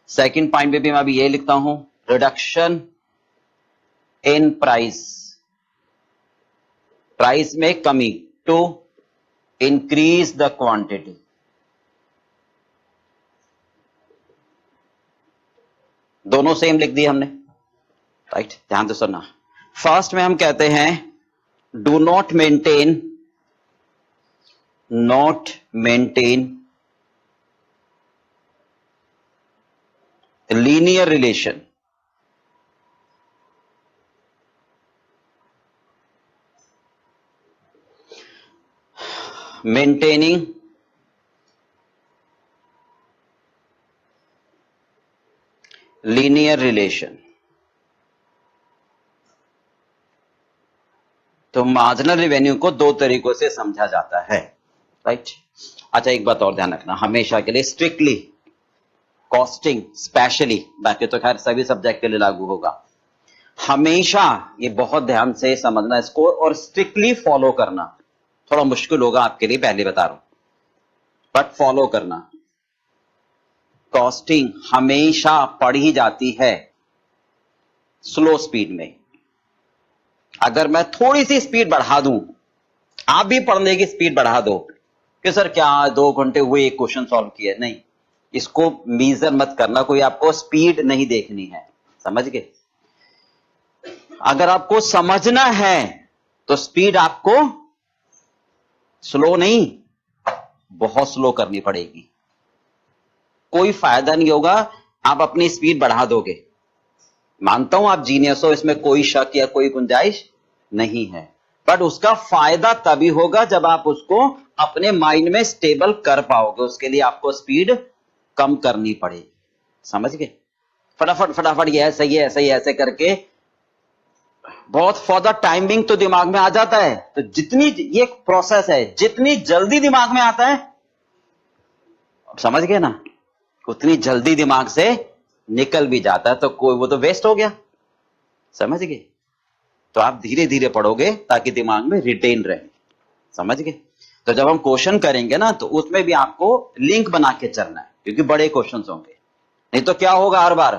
Second point पे भी मैं अभी ये लिखता हूं, रिडक्शन इन प्राइस, प्राइस में कमी टू इंक्रीज द क्वांटिटी। दोनों सेम लिख दिए हमने, राइट। ध्यान से सुनना। फर्स्ट में हम कहते हैं do not maintain linear relation, maintaining linear relation. तो मार्जिनल रेवेन्यू को दो तरीकों से समझा जाता है, राइट। अच्छा, एक बात और ध्यान रखना, हमेशा के लिए स्ट्रिक्टली कॉस्टिंग स्पेशली, बाकी तो खैर सभी सब्जेक्ट के लिए लागू होगा, हमेशा ये बहुत ध्यान से समझना इसको और स्ट्रिक्टली फॉलो करना। थोड़ा मुश्किल होगा आपके लिए, पहले बता रहा हूं, बट फॉलो करना। कॉस्टिंग हमेशा पढ़ी जाती है स्लो स्पीड में। अगर मैं थोड़ी सी स्पीड बढ़ा दूं, आप भी पढ़ने की स्पीड बढ़ा दो कि सर क्या 2 घंटे हुए एक क्वेश्चन सॉल्व किया, नहीं, इसको मीजर मत करना। कोई आपको स्पीड नहीं देखनी है, समझ गए। अगर आपको समझना है तो स्पीड आपको स्लो नहीं, बहुत स्लो करनी पड़ेगी। कोई फायदा नहीं होगा आप अपनी स्पीड बढ़ा दोगे। मानता हूं आप जीनियस हो, इसमें कोई शक या कोई गुंजाइश नहीं है, बट उसका फायदा तभी होगा जब आप उसको अपने माइंड में स्टेबल कर पाओगे। उसके लिए आपको स्पीड कम करनी पड़ेगी, समझ गए। फटाफट फटाफट ये ऐसे, ये ऐसे, ये ऐसे करके बहुत फॉर द टाइमिंग तो दिमाग में आ जाता है। तो जितनी ये प्रोसेस है, जितनी जल्दी दिमाग में आता है, समझ गए ना, उतनी जल्दी दिमाग से निकल भी जाता है। तो कोई वो तो वेस्ट हो गया, समझ गए। तो आप धीरे धीरे पढ़ोगे ताकि दिमाग में रिटेन रहे, समझ गए। तो जब हम क्वेश्चन करेंगे ना, तो उसमें भी आपको लिंक बना के चलना है, क्योंकि बड़े क्वेश्चन होंगे। नहीं तो क्या होगा हर बार,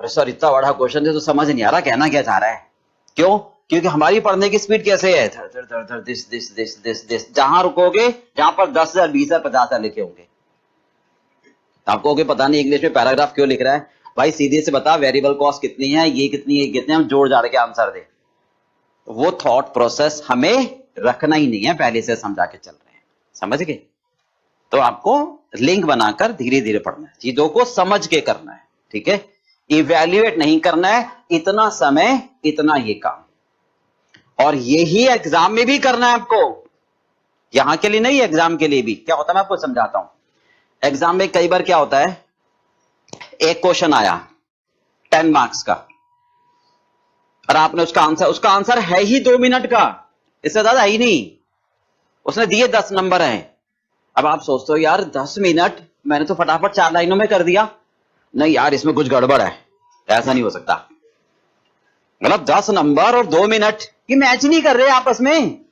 अरे सर इतना बड़ा क्वेश्चन है तो समझ नहीं आ रहा कहना क्या चाह रहा है। क्यों? क्योंकि हमारी पढ़ने की स्पीड कैसे है, थर थर थर थर, this this this this this. जहां रुकोगे, जहां पर 10,000 20,000 50,000 लिखे होंगे, आपको कहोगे पता नहीं इंग्लिश में पैराग्राफ क्यों लिख रहा है। भाई सीधे से बता, वेरिएबल कॉस्ट कितनी है, ये कितनी है, कितने, हम जोड़ जाड़ के आंसर दे। वो थॉट प्रोसेस हमें रखना ही नहीं है, पहले से समझा के चल रहे हैं, समझ गए। तो आपको लिंक बनाकर धीरे धीरे पढ़ना है, चीजों को समझ के करना है, ठीक है। इवैल्यूएट नहीं करना है, इतना समय इतना ये काम। और यही एग्जाम में भी करना है आपको, यहां के लिए नहीं, एग्जाम के लिए भी। क्या होता है मैं आपको समझाता हूं। एग्जाम में कई बार क्या होता है, एक क्वेश्चन आया 10 मार्क्स का और आपने उसका आंसर है ही 2 मिनट का, इससे ज्यादा ही नहीं, उसने दिए 10 नंबर हैं। अब आप सोचते हो यार 10 मिनट मैंने तो फटाफट 4 लाइनों में कर दिया, नहीं यार इसमें कुछ गड़बड़ है, ऐसा नहीं हो सकता। मतलब 10 नंबर और 2 मिनट, ये मैच नहीं कर रहे आपस में,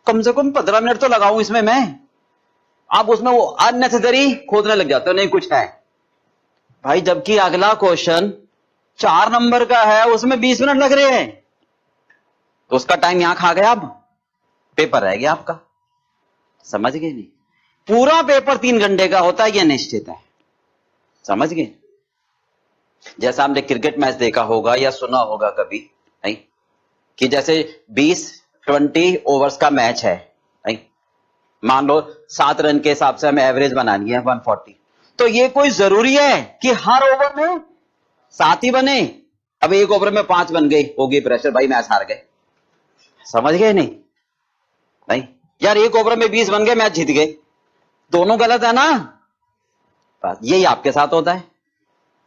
कम से कम 15 मिनट तो लगाऊं इसमें मैं। आप उसमें वो अननेसेसरी खोदने लग जाते हो, नहीं कुछ है भाई, जबकि अगला क्वेश्चन 4 नंबर का है, उसमें 20 मिनट लग रहे हैं, तो उसका टाइम यहां खा गया, अब पेपर रह गया आपका। समझ गए नहीं? पूरा पेपर 3 घंटे का होता है, यह निश्चित है। समझ गए? जैसा आपने क्रिकेट मैच देखा होगा या सुना होगा कभी, नहीं कि जैसे 20-20 ओवर्स का मैच है, नहीं मान लो 7 रन के हिसाब से हमें एवरेज बनानी है 140, तो ये कोई जरूरी है कि हर ओवर में 7 ही बने? अब एक ओवर में 5 बन गई, होगी प्रेशर, भाई मैच हार गए। समझ गए नहीं? नहीं यार, एक ओवर में 20 बन गए, मैच जीत गए, दोनों गलत है ना? बस यही आपके साथ होता है।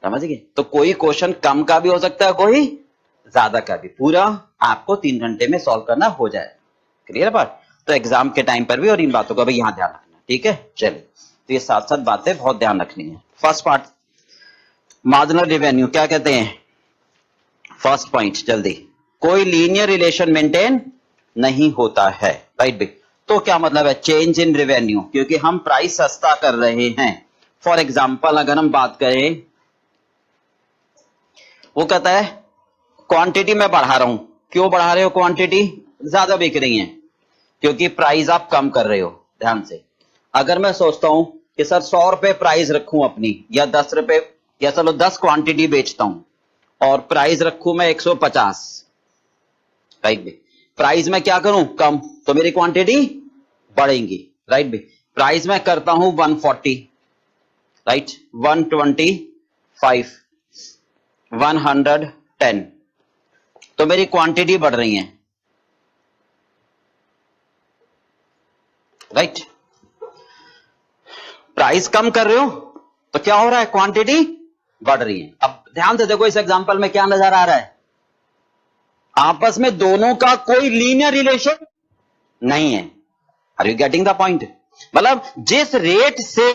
समझ गए? तो कोई क्वेश्चन कम का भी हो सकता है, कोई ज्यादा का भी, पूरा आपको 3 घंटे में सॉल्व करना हो जाए। क्लियर बात? तो एग्जाम के टाइम पर भी और इन बातों का भी यहां ध्यान रखना, ठीक है? चलिए, तो ये साथ साथ बातें बहुत ध्यान रखनी है। फर्स्ट पार्ट, मार्जिनल रेवेन्यू क्या कहते हैं? फर्स्ट पॉइंट जल्दी, कोई लीनियर रिलेशन मेंटेन नहीं होता है, राइट बे? तो क्या मतलब है? चेंज इन रेवेन्यू, क्योंकि हम प्राइस सस्ता कर रहे हैं। फॉर एग्जाम्पल अगर हम बात करें, वो कहता है क्वांटिटी मैं बढ़ा रहा हूं। क्यों बढ़ा रहे हो क्वांटिटी? ज्यादा बिक रही है, क्योंकि प्राइस आप कम कर रहे हो। ध्यान से, अगर मैं सोचता हूं कि सर 100 रुपए प्राइस रखूं अपनी, या 10 रुपए, या चलो 10 क्वांटिटी बेचता हूं और प्राइस रखूं मैं 150, राइट बे? प्राइस में क्या करूं? कम, तो मेरी क्वांटिटी बढ़ेंगी, राइट बे? प्राइस में करता हूं 140, राइट, 125, 110, तो मेरी क्वांटिटी बढ़ रही है, राइट? प्राइस कम कर रहे हो तो क्या हो रहा है? क्वांटिटी बढ़ रही है। अब ध्यान से देखो, इस एग्जांपल में क्या नजर आ रहा है? आपस में दोनों का कोई लीनियर रिलेशन नहीं है। Are you getting the point? मतलब जिस रेट से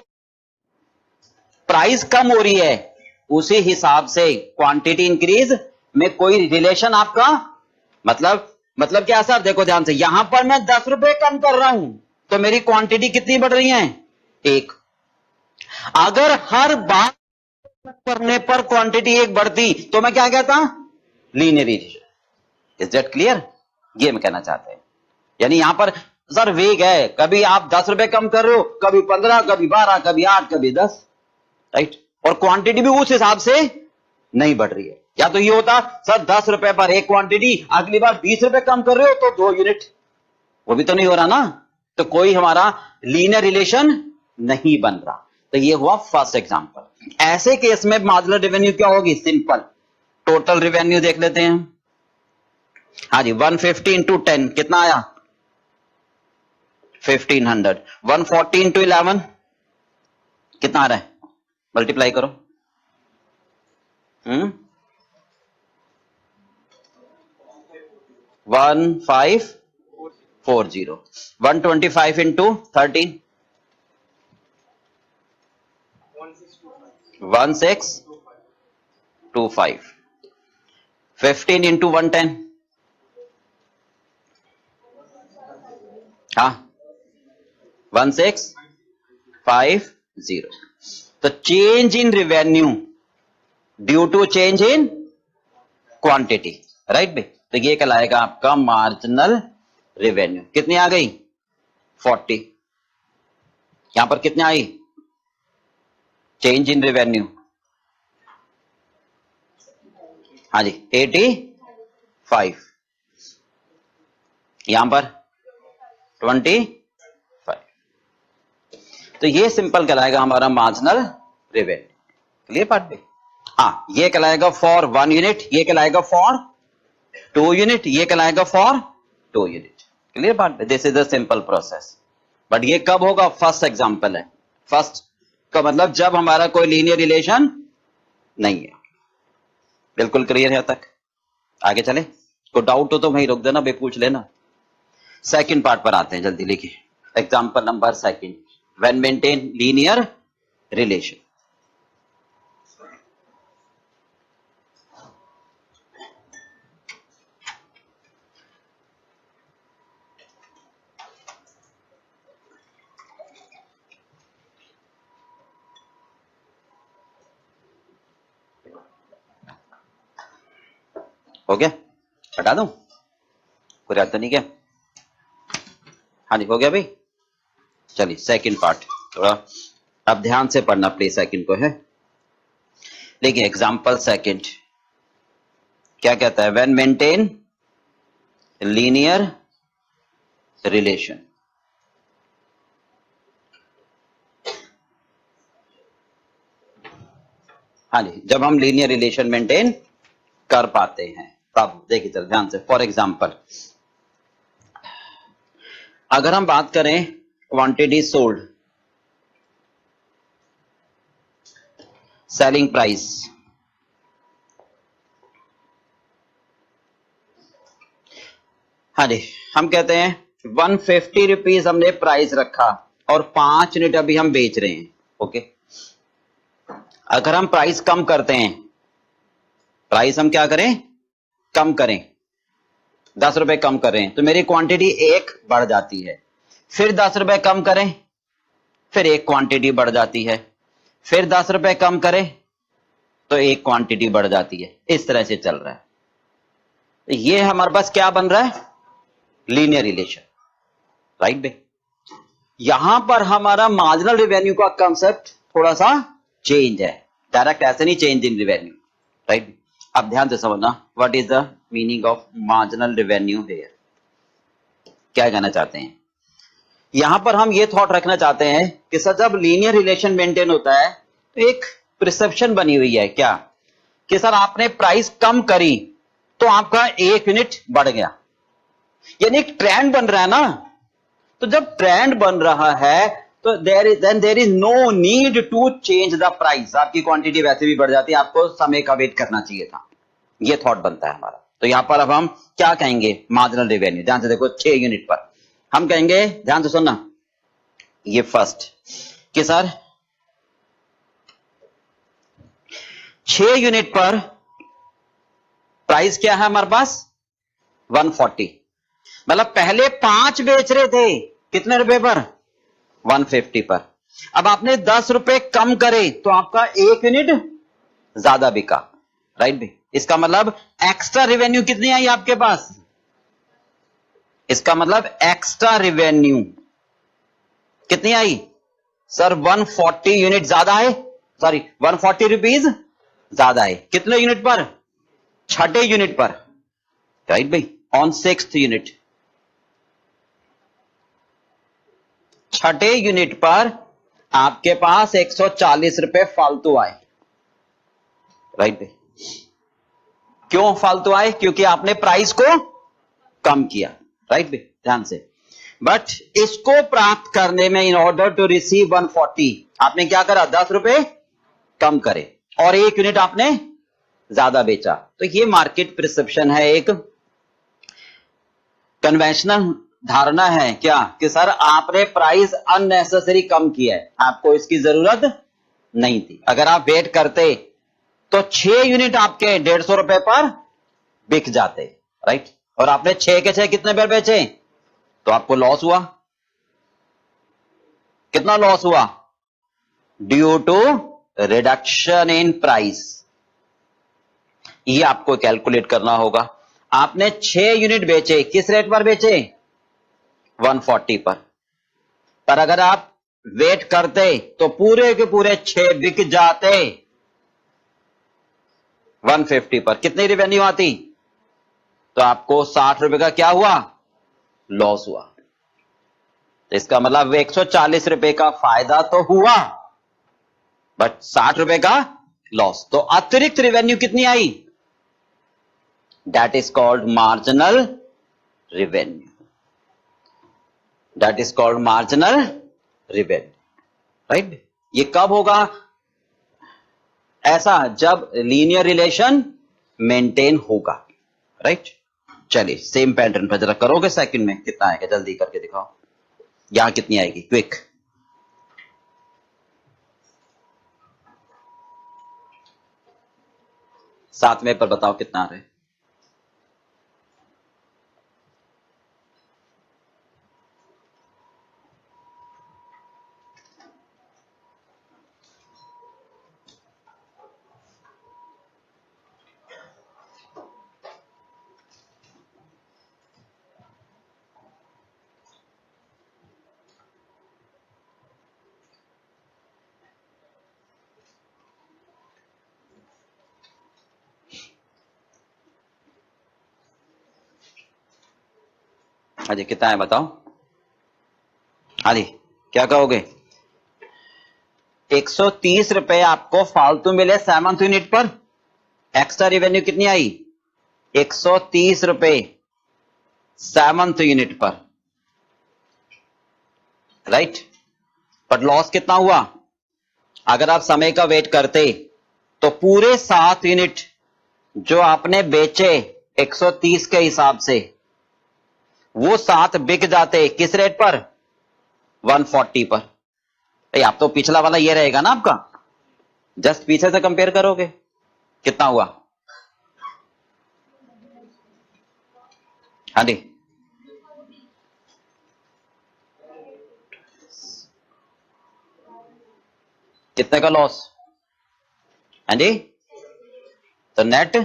प्राइस कम हो रही है उसी हिसाब से क्वांटिटी इंक्रीज में कोई रिलेशन आपका, मतलब क्या सर? देखो ध्यान से, यहां पर मैं 10 रुपए कम कर रहा हूं तो मेरी क्वांटिटी कितनी बढ़ रही है? 1। अगर हर बार करने पर क्वांटिटी 1 बढ़ती तो मैं क्या कहता? Linear relation. Is that clear? ये मैं कहना चाहते हैं। यानी यहां पर सर वेग है, कभी आप 10 रुपए कम कर रहे हो, कभी 15, कभी 12, कभी 8, कभी 10, राइट? और क्वांटिटी भी उस हिसाब से नहीं बढ़ रही है। या तो ये होता सर 10 रुपए पर 1 क्वांटिटी, अगली बार 20 रुपए कम कर रहे हो तो 2 यूनिट, वो भी तो नहीं हो रहा ना, तो कोई हमारा लीनियर रिलेशन नहीं बन रहा। तो ये हुआ फर्स्ट एग्जांपल। ऐसे केस में मार्जिनल रेवेन्यू क्या होगी? सिंपल, टोटल रेवेन्यू देख लेते हैं। हाँ जी, 150 इंटू 10 कितना आया? 1500। 140 इंटू 11 कितना आ रहा है? मल्टीप्लाई करो। 1540। 125 इंटू 30 1625। 15 इंटू 110, हाँ 1650। तो change in revenue due to change in quantity, right बे? तो ये कहलाएगा आपका मार्जिनल रेवेन्यू। कितनी आ गई? 40। यहां पर कितनी आई? चेंज इन रेवेन्यू, हाँ जी 85। यहां पर 25। तो ये सिंपल कहलाएगा हमारा मार्जिनल रेवेन्यू। क्लियर पार्ट पे? हाँ, ये कहलाएगा फॉर 1 यूनिट, ये कहलाएगा फॉर 2 यूनिट, ये कहलाएगा फॉर 2 यूनिट। क्लियर पार्ट पे? This is the simple process. But ये कब होगा? फर्स्ट एग्जांपल है, फर्स्ट का मतलब जब हमारा कोई लीनियर रिलेशन नहीं है। बिल्कुल क्लियर है तक? आगे चले? कोई डाउट हो तो वहीं रोक देना, बे पूछ लेना। सेकंड पार्ट पर आते हैं, जल्दी लिखिए। Example number second, when maintain linear relation. हो गया? हटा दूं? कोई याद तो नहीं क्या? हाँ जी, हो गया भाई। चलिए सेकंड पार्ट, थोड़ा अब ध्यान से पढ़ना प्लीज सेकंड को है। देखिए एग्जांपल सेकंड क्या कहता है, व्हेन मेंटेन लीनियर रिलेशन। हाँ जी, जब हम लीनियर रिलेशन मेंटेन कर पाते हैं तब। देखिए चल ध्यान से, फॉर एग्जांपल अगर हम बात करें क्वांटिटी सोल्ड, सेलिंग प्राइस, हाँ जी, हम कहते हैं 150 रुपीज हमने प्राइस रखा और 5 यूनिट अभी हम बेच रहे हैं। ओके, अगर हम प्राइस कम करते हैं, प्राइस हम क्या करें, कम करें, 10 रुपए कम करें तो मेरी क्वांटिटी 1 बढ़ जाती है। फिर 10 रुपए कम करें, फिर 1 क्वांटिटी बढ़ जाती है। फिर 10 रुपए कम करें तो 1 क्वांटिटी बढ़ जाती है। इस तरह से चल रहा है। ये हमारे पास क्या बन रहा है, लीनियर रिलेशन, राइट बे। यहां पर हमारा मार्जिनल रेवेन्यू का कंसेप्ट थोड़ा सा चेंज है, डायरेक्ट ऐसे नहीं चेंज इन रेवेन्यू, राइट। अब ध्यान से समझना, what is the meaning of marginal revenue here, क्या कहना चाहते हैं। यहां पर हम ये थॉट रखना चाहते हैं कि सर जब लीनियर रिलेशन मेंटेन होता है तो एक प्रिसेप्शन बनी हुई है क्या, कि सर आपने प्राइस कम करी तो आपका 1 यूनिट बढ़ गया, यानी एक ट्रेंड बन रहा है ना। तो जब ट्रेंड बन रहा है तो there is no need to change the price. आपकी क्वांटिटी वैसे भी बढ़ जाती है, आपको समय का वेट करना चाहिए था। ये थॉट बनता है हमारा। तो यहां पर अब हम क्या कहेंगे, मार्जिनल रेवेन्यू। ध्यान से देखो, 6 यूनिट पर हम कहेंगे, ध्यान से सुनना, ये फर्स्ट कि सर 6 यूनिट पर प्राइस क्या है हमारे पास, 140। मतलब पहले 5 बेच रहे थे, कितने रुपए पर, 150 पर। अब आपने 10 रुपए कम करे तो आपका 1 यूनिट ज्यादा बिका, राइट भी। इसका मतलब एक्स्ट्रा रेवेन्यू कितनी आई आपके पास, इसका मतलब एक्स्ट्रा रेवेन्यू कितनी आई सर, 140 यूनिट ज्यादा है, सॉरी 140 रुपीज ज्यादा है। कितने यूनिट पर, 6ठे यूनिट पर, राइट भाई, ऑन 6th यूनिट। 6ठे यूनिट पर आपके पास 140 रुपए फालतू आए, राइट भाई। क्यों फालतू आए, क्योंकि आपने प्राइस को कम किया, राइट भाई, ध्यान से। बट इसको प्राप्त करने में, इन ऑर्डर टू रिसीव 140, आपने क्या करा, 10 रुपए कम करे और 1 यूनिट आपने ज्यादा बेचा। तो ये मार्केट परसेप्शन है, एक कन्वेंशनल धारणा है क्या, कि सर आपने प्राइस अननेसेसरी कम किया है, आपको इसकी जरूरत नहीं थी। अगर आप वेट करते तो 6 यूनिट आपके 150 रुपए पर बिक जाते, राइट। और आपने 6 के 6 कितने पर बेचे, तो आपको लॉस हुआ। कितना लॉस हुआ, due to reduction in price. ये आपको कैलकुलेट करना होगा। आपने 6 यूनिट बेचे, किस रेट पर बेचे, 140 पर अगर आप वेट करते तो पूरे के पूरे 6 बिक जाते 150 पर। कितनी रेवेन्यू आती, तो आपको 60 रुपए का क्या हुआ, लॉस हुआ। तो इसका मतलब 140 रुपए का फायदा तो हुआ, बट 60 रुपए का लॉस। तो अतिरिक्त रेवेन्यू कितनी आई, that is called marginal revenue, that is called marginal revenue, right. ये कब होगा ऐसा? जब लीनियर रिलेशन मेंटेन होगा, राइट। चलिए सेम पैटर्न पर जरा करोगे सेकंड में कितना आएगा, जल्दी करके दिखाओ। यहां कितनी आएगी, क्विक। सातवें पर बताओ कितना आ रहा है। अजय कितना है बताओ। अरे क्या कहोगे? 130 रुपए आपको फालतू मिले 7th यूनिट पर। एक्स्ट्रा रेवेन्यू कितनी आई? 130 रुपए 7th यूनिट पर, राइट। पर लॉस कितना हुआ? अगर आप समय का वेट करते तो पूरे 7 यूनिट जो आपने बेचे 130 के हिसाब से, वो 7 बिक जाते किस रेट पर? 140 पर। आप तो पिछला वाला ये रहेगा ना आपका, जस्ट पीछे से कंपेयर करोगे कितना हुआ। हाँ जी, कितने का लॉस? हाँ जी, तो नेट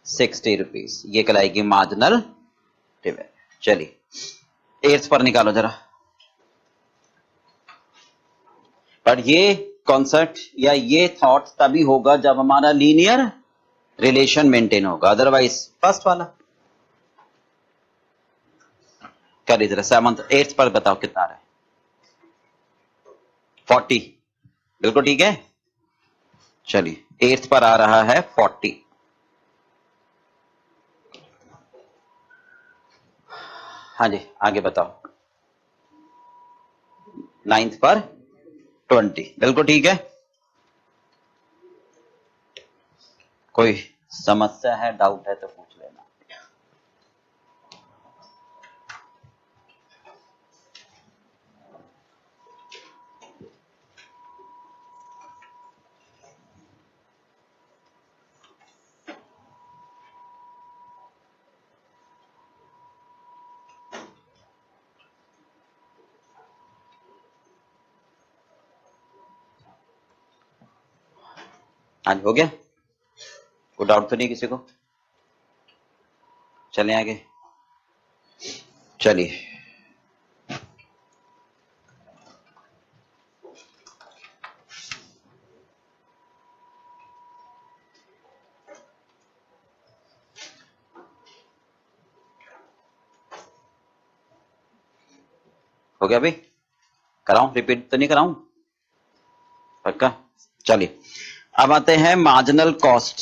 60 रुपीज, ये कहलाएगी मार्जिनल रेवेन्यू। चलिए 8th पर निकालो जरा। पर ये कॉन्सेप्ट या ये थॉट तभी होगा जब हमारा लीनियर रिलेशन मेंटेन होगा, अदरवाइज फर्स्ट वाला। करिए जरा 8th पर बताओ कितना आ रहा है। 40, बिल्कुल ठीक है। चलिए 8th पर आ रहा है 40। हाँ जी आगे बताओ। 9th पर 20, बिल्कुल ठीक है। कोई समस्या है, डाउट है तो पूछ लेना। आज हो गया, कोई डाउट तो नहीं किसी को? चलें आगे। चलिए हो गया भाई, कराऊं रिपीट तो नहीं कराऊं? पक्का। चलिए अब आते हैं मार्जिनल कॉस्ट।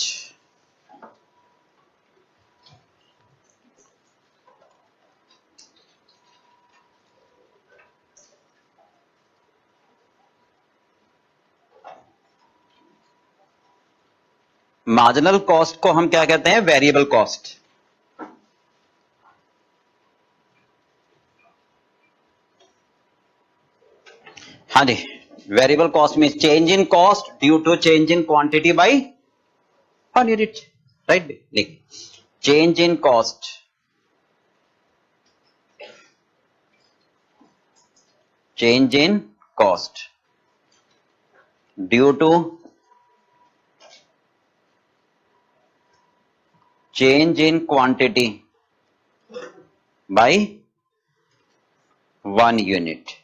मार्जिनल कॉस्ट को हम क्या कहते हैं? Variable cost. हाँ जी, वेरिएबल कॉस्ट में change in cost due to change in quantity by 1 unit, right. देखिए change in cost, change in cost due to change in quantity by 1 unit.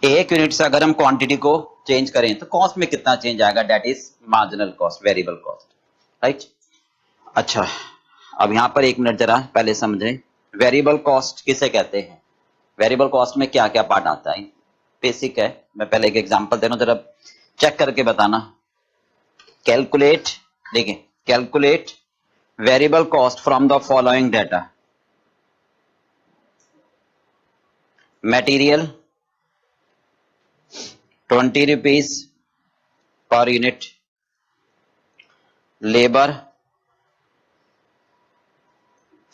एक यूनिट से अगर हम क्वांटिटी को चेंज करें तो कॉस्ट में कितना चेंज आएगा? That is marginal cost, variable cost, right. अच्छा अब यहां पर 1 मिनट जरा पहले समझें, वेरिएबल कॉस्ट किसे कहते हैं, वेरिएबल कॉस्ट में क्या क्या पार्ट आता है। बेसिक है, मैं पहले एक एग्जांपल दे रहा हूं, जरा चेक करके बताना। कैलकुलेट, देखिए calculate variable cost from the following data. Material 20 rupees per unit, labour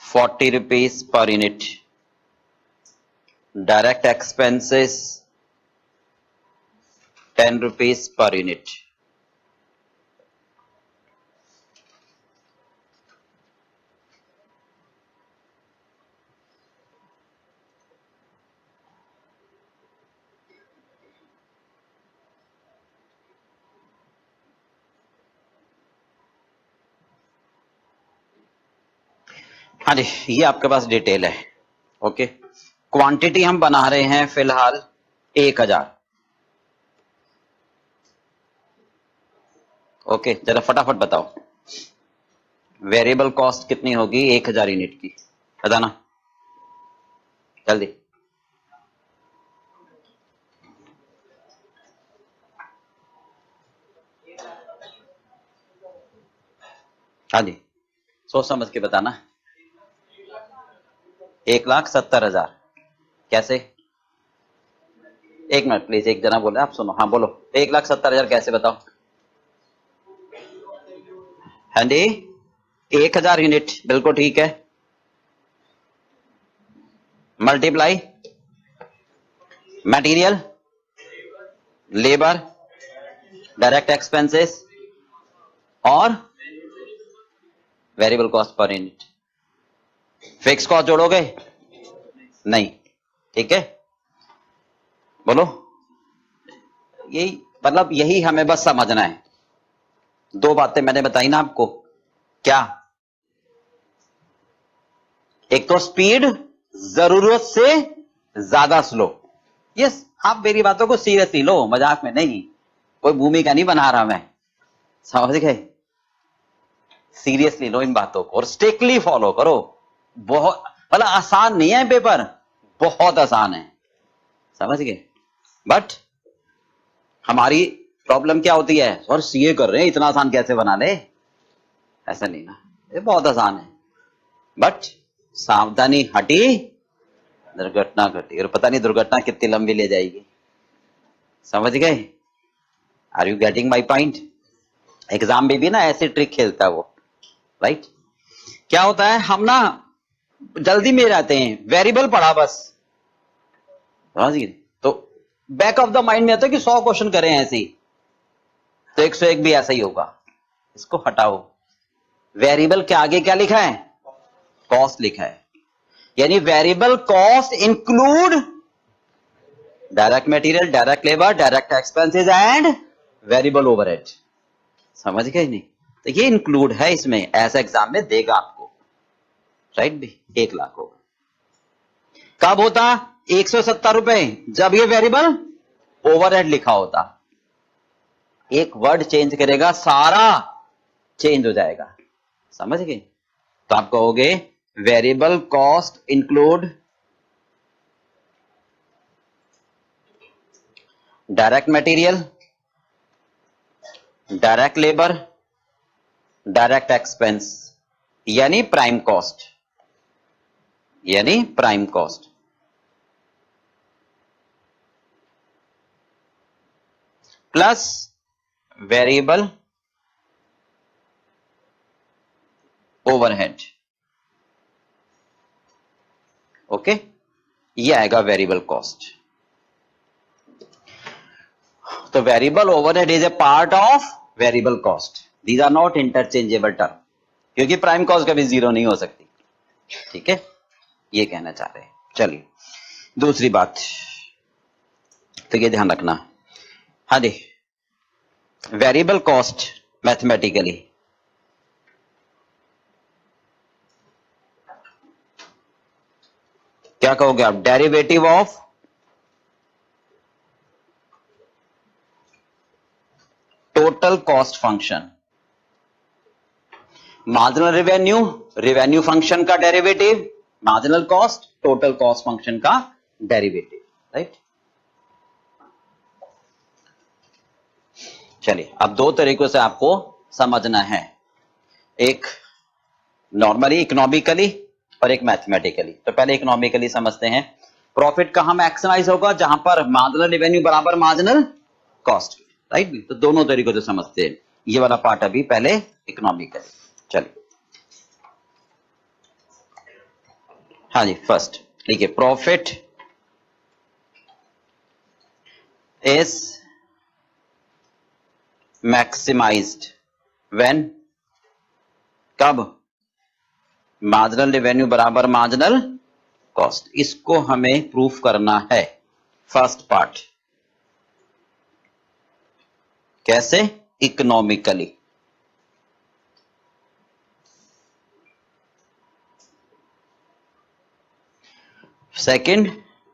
40 rupees per unit, direct expenses 10 rupees per unit. हाँ जी, ये आपके पास डिटेल है। ओके, क्वांटिटी हम बना रहे हैं फिलहाल 1000। ओके, जरा फटाफट बताओ वेरिएबल कॉस्ट कितनी होगी 1000 यूनिट की, बताना जल्दी। हाँ जी, सोच समझ के बताना। 1,70,000 कैसे? एक मिनट प्लीज, एक जना बोले, आप सुनो। हाँ बोलो, 1,70,000 कैसे बताओ? हाँ जी, 1000 यूनिट, बिल्कुल ठीक है। Multiply material, labour, direct expenses और variable cost per unit. Fix cost जोड़ोगे? नहीं, ठीक है। बोलो, यही मतलब यही हमें बस समझना है। दो बातें मैंने बताई ना आपको, क्या? एक तो स्पीड जरूरत से ज्यादा स्लो। यस, आप मेरी बातों को सीरियसली लो, मजाक में नहीं, कोई भूमिका नहीं बना रहा मैं, समझ गए? सीरियसली लो इन बातों को और स्ट्रिक्टली फॉलो करो। बहुत मतलब आसान नहीं है पेपर, बहुत आसान है, समझ गए? बट हमारी प्रॉब्लम क्या होती है, और सीए कर रहे हैं इतना आसान कैसे बना ले? ऐसा नहीं ना, ये बहुत आसान है, बट सावधानी हटी दुर्घटना घटी, और पता नहीं दुर्घटना कितनी लंबी ले जाएगी, समझ गए? Are you getting my point? Exam में भी ना ऐसे ट्रिक खेलता है वो, राइट? क्या होता है, हम ना जल्दी में रहते हैं, वेरिएबल पढ़ा बस, समझ गए? तो बैक ऑफ द माइंड में आता है कि 100 क्वेश्चन करें ऐसे ही, तो 101 भी ऐसा ही होगा। इसको हटाओ, वेरिएबल के आगे क्या लिखा है? कॉस्ट लिखा है, यानी variable cost include direct material, direct labour, direct expenses and variable overhead. समझ गए नहीं? तो ये इंक्लूड है इसमें, ऐसा एग्जाम में देगा आपको, राइट भी? 1 लाख होगा। कब होता? 170 रुपए, जब ये वेरिएबल ओवरहेड लिखा होता। एक वर्ड चेंज करेगा, सारा चेंज हो जाएगा, समझ गए? तो आप कहोगे variable cost include direct material, direct labour, direct expense, यानी प्राइम कॉस्ट, यानी prime cost plus variable overhead. Okay, ये आएगा वेरिएबल कॉस्ट। तो variable overhead is a part of variable cost, these are not interchangeable term, क्योंकि prime cost कभी zero नहीं हो सकती, ठीक है? ये कहना चाह रहे हैं। चलिए दूसरी बात, तो ये ध्यान रखना। हाँ जी, वेरिएबल कॉस्ट मैथमेटिकली क्या कहोगे आप? Derivative of total cost function, marginal revenue, revenue function का derivative, marginal cost total cost function का डेरिवेटिव, राइट? चलिए, अब दो तरीकों से आपको समझना है, एक नॉर्मली इकोनॉमिकली और एक मैथमेटिकली। तो पहले इकोनॉमिकली समझते हैं। प्रॉफिट कहां मैक्सिमाइज होगा? जहां पर मार्जिनल रेवेन्यू बराबर मार्जिनल कॉस्ट, राइट। तो दोनों तरीकों से समझते हैं। ये वाला पार्ट अभी पहले इकोनॉमिकल। चलिए, हाँ जी, फर्स्ट देखिए, प्रॉफिट इज मैक्सिमाइज्ड व्हेन, कब? मार्जिनल रेवेन्यू बराबर मार्जिनल कॉस्ट। इसको हमें प्रूफ करना है, फर्स्ट पार्ट। कैसे? इकोनॉमिकली। Second,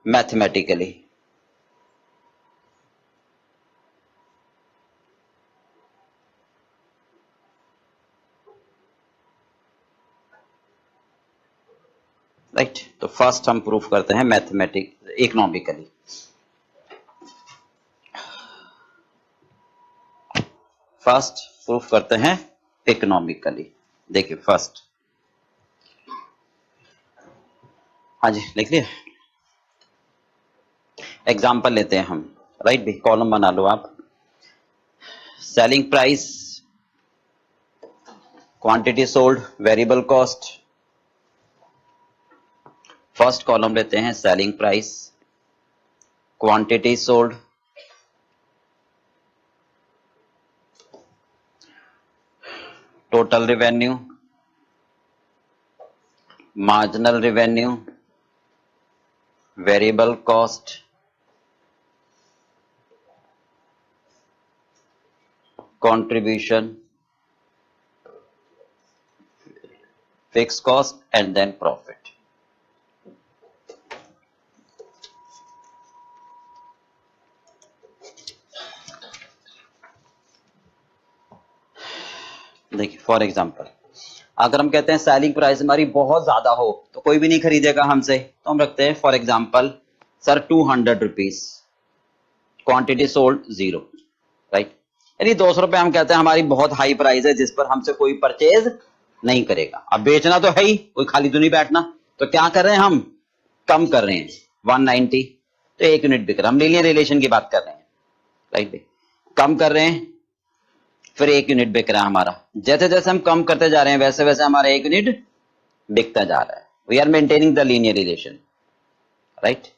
mathematically. राइट, तो फर्स्ट हम प्रूफ करते हैं इकोनॉमिकली। फर्स्ट प्रूफ करते हैं इकोनॉमिकली। देखिए फर्स्ट, हाँ जी लिख लिया। एग्जाम्पल लेते हैं हम, राइट भी, कॉलम बना लो आप। Selling price, quantity sold, variable cost. First column लेते हैं selling price, quantity sold, total revenue, marginal revenue, variable cost, contribution, fixed cost, and then profit. देखिए फॉर एग्जांपल, अगर हम कहते हैं सेलिंग प्राइस हमारी बहुत ज्यादा हो तो कोई भी नहीं खरीदेगा हमसे, तो हम रखते हैं for example sir 200 rupees, quantity sold 0, right. यानी 200 रुपए हम कहते हैं हमारी बहुत हाई प्राइस है जिस पर हमसे कोई परचेज नहीं करेगा। अब बेचना तो है ही, कोई खाली तो नहीं बैठना, तो क्या कर रहे हैं हम? कम कर रहे हैं 190, तो 1 यूनिट बिक रहा है। हम लीनियर रिलेशन की बात कर रहे हैं, राइट। कम कर रहे हैं, फिर 1 यूनिट बिक रहा है हमारा। जैसे जैसे हम कम करते जा रहे हैं वैसे वैसे हमारा 1 यूनिट बिकता जा रहा है। We are maintaining the linear relation, right.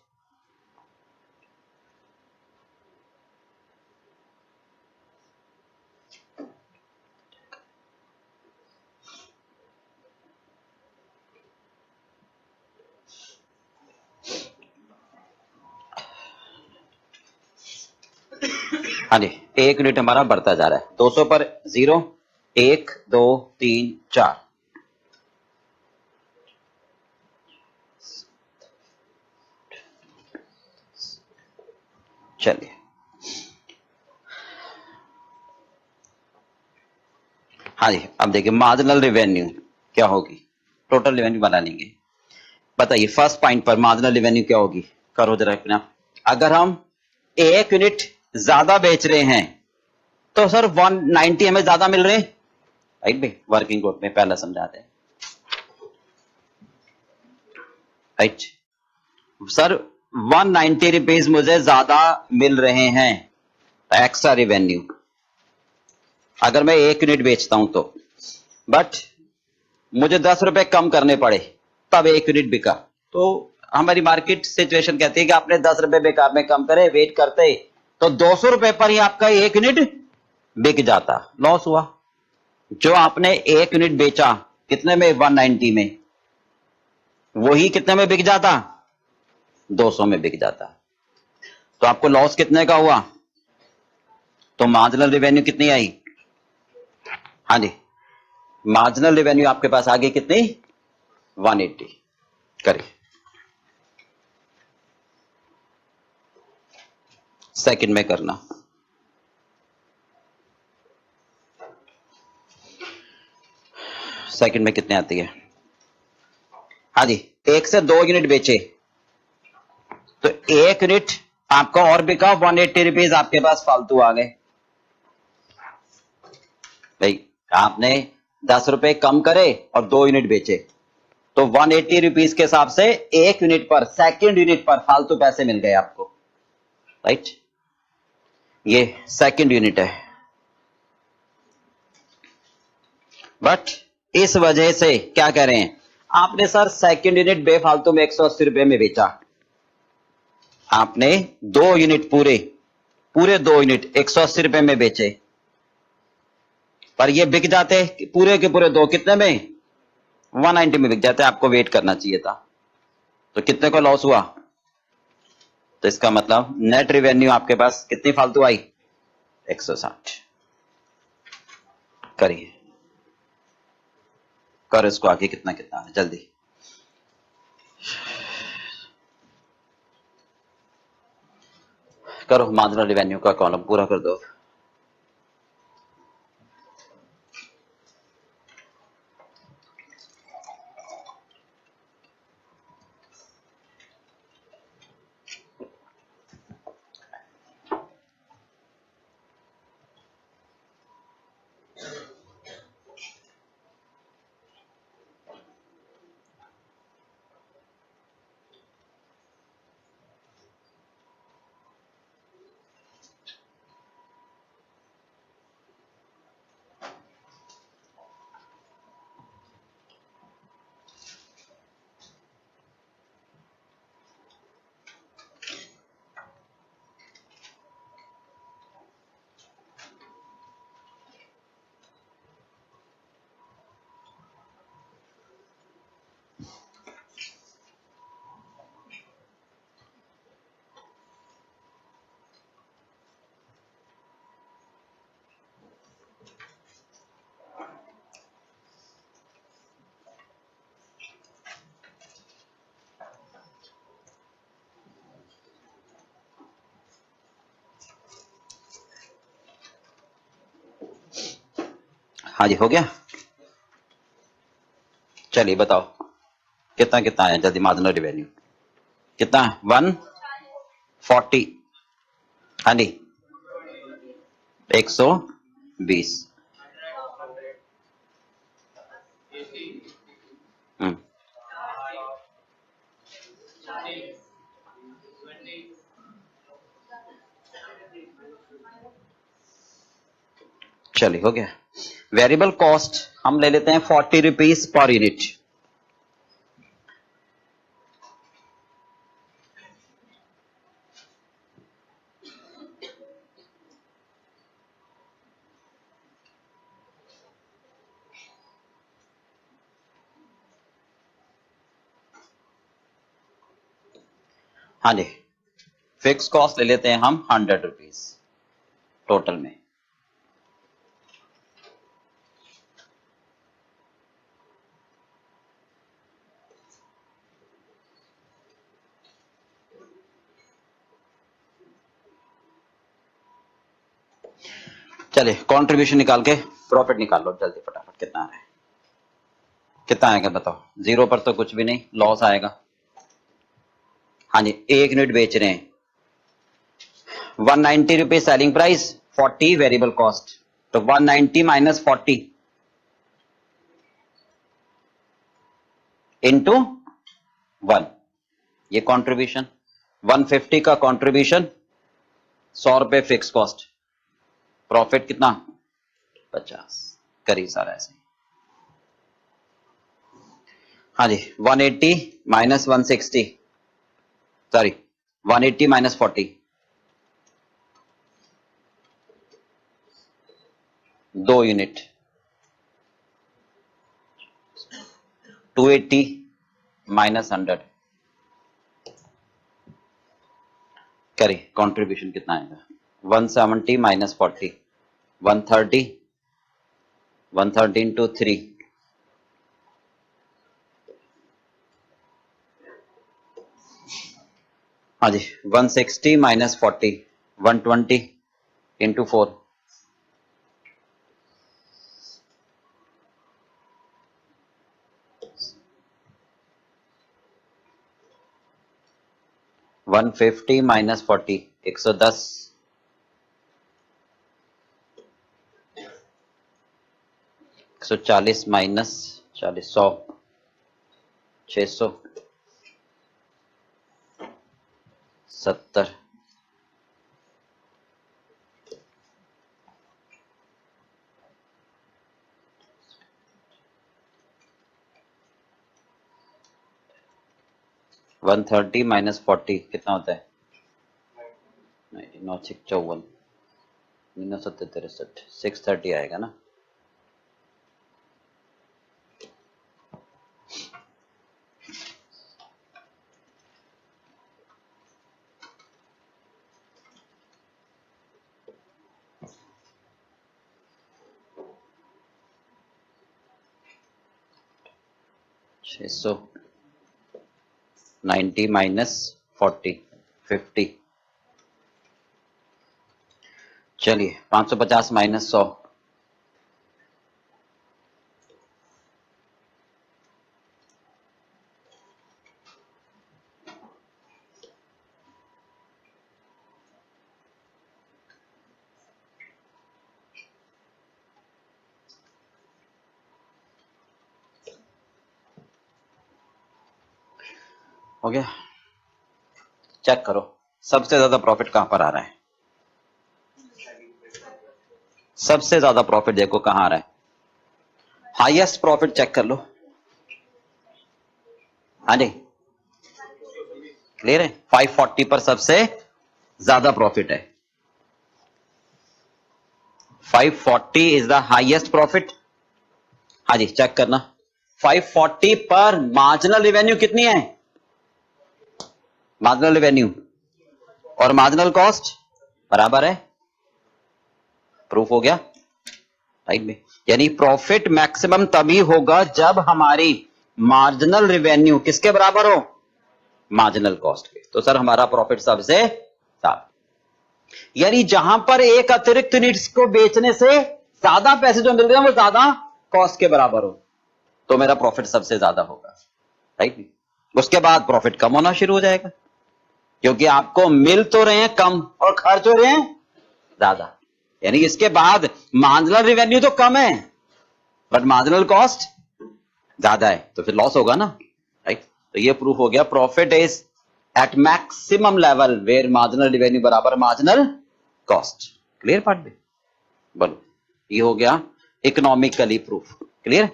हाँ जी, 1 यूनिट हमारा बढ़ता जा रहा है। 200 पर 0, 1 2 3 4, चलिए हाँ जी। अब देखिए मार्जिनल रेवेन्यू क्या होगी, टोटल रेवेन्यू बना लेंगे। बताइए फर्स्ट पॉइंट पर मार्जिनल रेवेन्यू क्या होगी, करो जरा अपना। अगर हम 1 यूनिट ज्यादा बेच रहे हैं तो सर 190 हमें ज्यादा मिल रहे हैं, राइट भाई। वर्किंग ग्रुप में पहला समझाते हैं, राइट। सर 190 रुपीज मुझे ज्यादा मिल रहे हैं, एक्स्ट्रा रेवेन्यू। अगर मैं 1 यूनिट बेचता हूं तो, बट मुझे 10 रुपए कम करने पड़े तब 1 यूनिट बिका, तो हमारी मार्केट सिचुएशन कहती है कि आपने 10 रुपए बेकार में कम करे, वेट करते तो 200 रुपए पर ही आपका 1 यूनिट बिक जाता, लॉस हुआ। जो आपने 1 यूनिट बेचा कितने में? 190 में, वही कितने में बिक जाता? 200 में बिक जाता। तो आपको लॉस कितने का हुआ? तो मार्जिनल रेवेन्यू कितनी आई? हाँ जी, मार्जिनल रेवेन्यू आपके पास आ गई कितनी? 180। करिए सेकंड में करना। सेकंड में कितने आती है? हाँ जी, 1 से 2 यूनिट बेचे तो 1 यूनिट आपका और बिका, 180 रुपीज आपके पास फालतू आ गए। भाई आपने 10 रुपए कम करे और 2 यूनिट बेचे, तो 180 रुपीज के हिसाब से एक यूनिट पर, सेकंड यूनिट पर फालतू पैसे मिल गए आपको, राइट। ये सेकंड यूनिट है। बट इस वजह से क्या कह रहे हैं, आपने सर सेकंड यूनिट बेफालतू में 180 रुपए में बेचा, आपने 2 यूनिट पूरे पूरे 2 यूनिट 180 रुपए में बेचे, पर ये बिक जाते पूरे के पूरे 2 कितने में, 190 में बिक जाते, आपको वेट करना चाहिए था। तो कितने को लॉस हुआ, तो इसका मतलब नेट रेवेन्यू आपके पास कितनी फालतू आई, 160। करिए, करो इसको आगे, कितना कितना है जल्दी। करो, मार्जिनल रेवेन्यू का कॉलम पूरा कर दो। हाँ जी, हो गया। चलिए बताओ कितना कितना है जल्दी, मार्जिनल रेवेन्यू कितना है, 140, हाँ जी 120। हम्म, चलिए हो गया। वेरिएबल कॉस्ट हम ले लेते हैं 40 रुपीज पर यूनिट। हाँ जी, फिक्स कॉस्ट ले लेते हैं हम 100 रुपीज टोटल में। चलिए कंट्रीब्यूशन निकाल के प्रॉफिट निकाल लो जल्दी फटाफट, कितना आ रहा है, कितना आएगा बताओ। जीरो पर तो कुछ भी नहीं, लॉस आएगा। हाँ जी, एक यूनिट बेच रहे हैं, 190 rupees selling price, 40 variable cost, तो 190 माइनस 40 इंटू 1, ये कंट्रीब्यूशन। 150 का कंट्रीब्यूशन, 100 रुपए फिक्स कॉस्ट, प्रॉफिट कितना 50। करिए सारा ऐसे। हाँ जी, 180 minus 160, sorry 180 minus 40, 2 unit, 280 minus 100, करिए कंट्रीब्यूशन कितना आएगा, 170 माइनस 40, 130, 130 इंटू 3, हाँ जी 160 minus 40, 120 into 4, 150 minus 40, 110, 140 minus 40, 100, 670 130 minus 40 कितना होता है? 9 54 63 630 आएगा ना। छः सौ 90 माइनस 40 50। चलिए 550 माइनस 100 हो गया। चेक करो सबसे ज्यादा प्रॉफिट कहां पर आ रहा है। सबसे ज्यादा प्रॉफिट देखो कहां आ रहा है। हाईएस्ट प्रॉफिट चेक कर लो। हाँ जी क्लियर है। 540 पर सबसे ज्यादा प्रॉफिट है। 540 इज द हाईएस्ट प्रॉफिट। हाँ जी चेक करना। 540 पर मार्जिनल रेवेन्यू कितनी है? मार्जिनल रेवेन्यू और मार्जिनल कॉस्ट बराबर है। प्रूफ हो गया राइट में। यानी प्रॉफिट मैक्सिमम तभी होगा जब हमारी मार्जिनल रेवेन्यू किसके बराबर हो? मार्जिनल कॉस्ट के। तो सर हमारा प्रॉफिट सबसे ज्यादा। यानी जहां पर एक अतिरिक्त यूनिट्स को बेचने से ज्यादा पैसे जो मिल रहे हैं वो ज्यादा कॉस्ट के बराबर हो तो मेरा प्रॉफिट सबसे ज्यादा होगा राइट। उसके बाद प्रॉफिट कम होना शुरू हो जाएगा क्योंकि आपको मिल तो रहे हैं कम और खर्च हो रहे हैं ज्यादा। यानी इसके बाद मार्जिनल रेवेन्यू तो कम है बट मार्जिनल कॉस्ट ज्यादा है तो फिर लॉस होगा ना राइट। तो ये प्रूफ हो गया profit is at maximum level where marginal revenue बराबर मार्जिनल कॉस्ट। क्लियर पार्ट में बोलो। ये हो गया इकोनॉमिकली प्रूफ। क्लियर।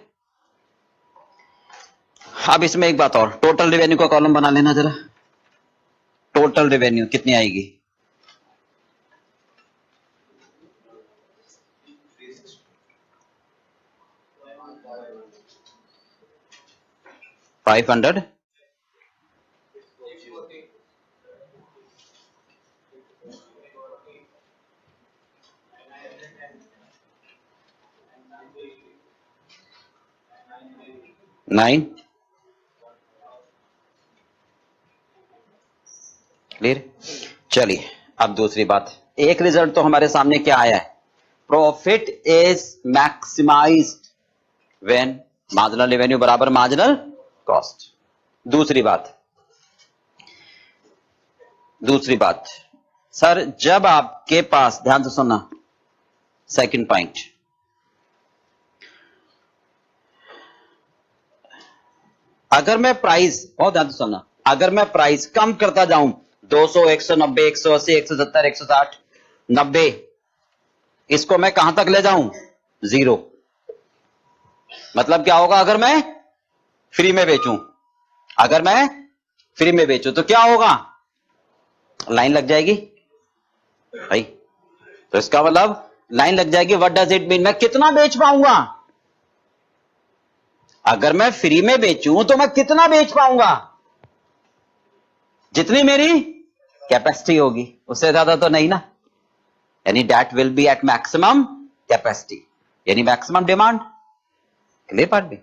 अब इसमें एक बात और, टोटल रेवेन्यू का कॉलम बना लेना जरा। टोटल रेवेन्यू कितनी आएगी? $500 9। क्लियर। चलिए अब दूसरी बात। एक रिजल्ट तो हमारे सामने क्या आया है? Profit is maximized when marginal revenue बराबर मार्जिनल कॉस्ट। दूसरी बात सर जब आपके पास, ध्यान से सुनना, सेकंड पॉइंट, अगर मैं प्राइस, बहुत ध्यान से सुनना, अगर मैं प्राइस कम करता जाऊं 200 190 180 170 160 90, इसको मैं कहां तक ले जाऊं? 0। मतलब क्या होगा? अगर मैं फ्री में बेचूं, अगर मैं फ्री में बेचूं तो क्या होगा? लाइन लग जाएगी भाई। तो इसका मतलब लाइन लग जाएगी। What does it mean? मैं कितना बेच पाऊंगा? अगर मैं फ्री में बेचूं तो मैं कितना बेच पाऊंगा? जितनी मेरी कैपेसिटी होगी, उससे ज्यादा तो नहीं ना। यानी that will be at maximum capacity, यानी मैक्सिमम डिमांड। क्लियर पार्ट भी।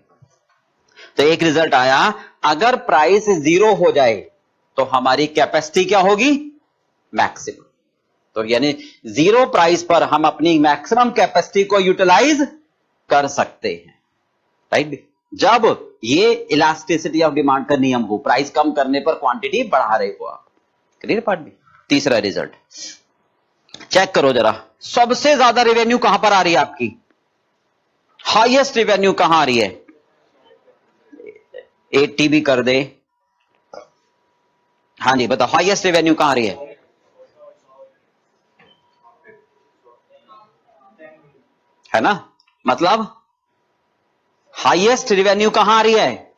तो एक रिजल्ट आया, अगर प्राइस 0 हो जाए तो हमारी कैपेसिटी क्या होगी? मैक्सिमम। तो यानी 0 प्राइस पर हम अपनी मैक्सिमम कैपेसिटी को यूटिलाइज कर सकते हैं राइट। जब ये इलास्टिसिटी ऑफ डिमांड का नियम हो, प्राइस कम करने पर क्वांटिटी बढ़ा रहे हो आप। क्लियर पार्ट भी। तीसरा रिजल्ट चेक करो जरा, सबसे ज्यादा रेवेन्यू कहां पर आ रही है आपकी? हाईएस्ट रेवेन्यू कहां आ रही है? 80 भी कर दे। हाँ जी बताओ, हाईएस्ट रेवेन्यू कहां आ रही है? है ना, मतलब हाईएस्ट रेवेन्यू कहां आ रही है?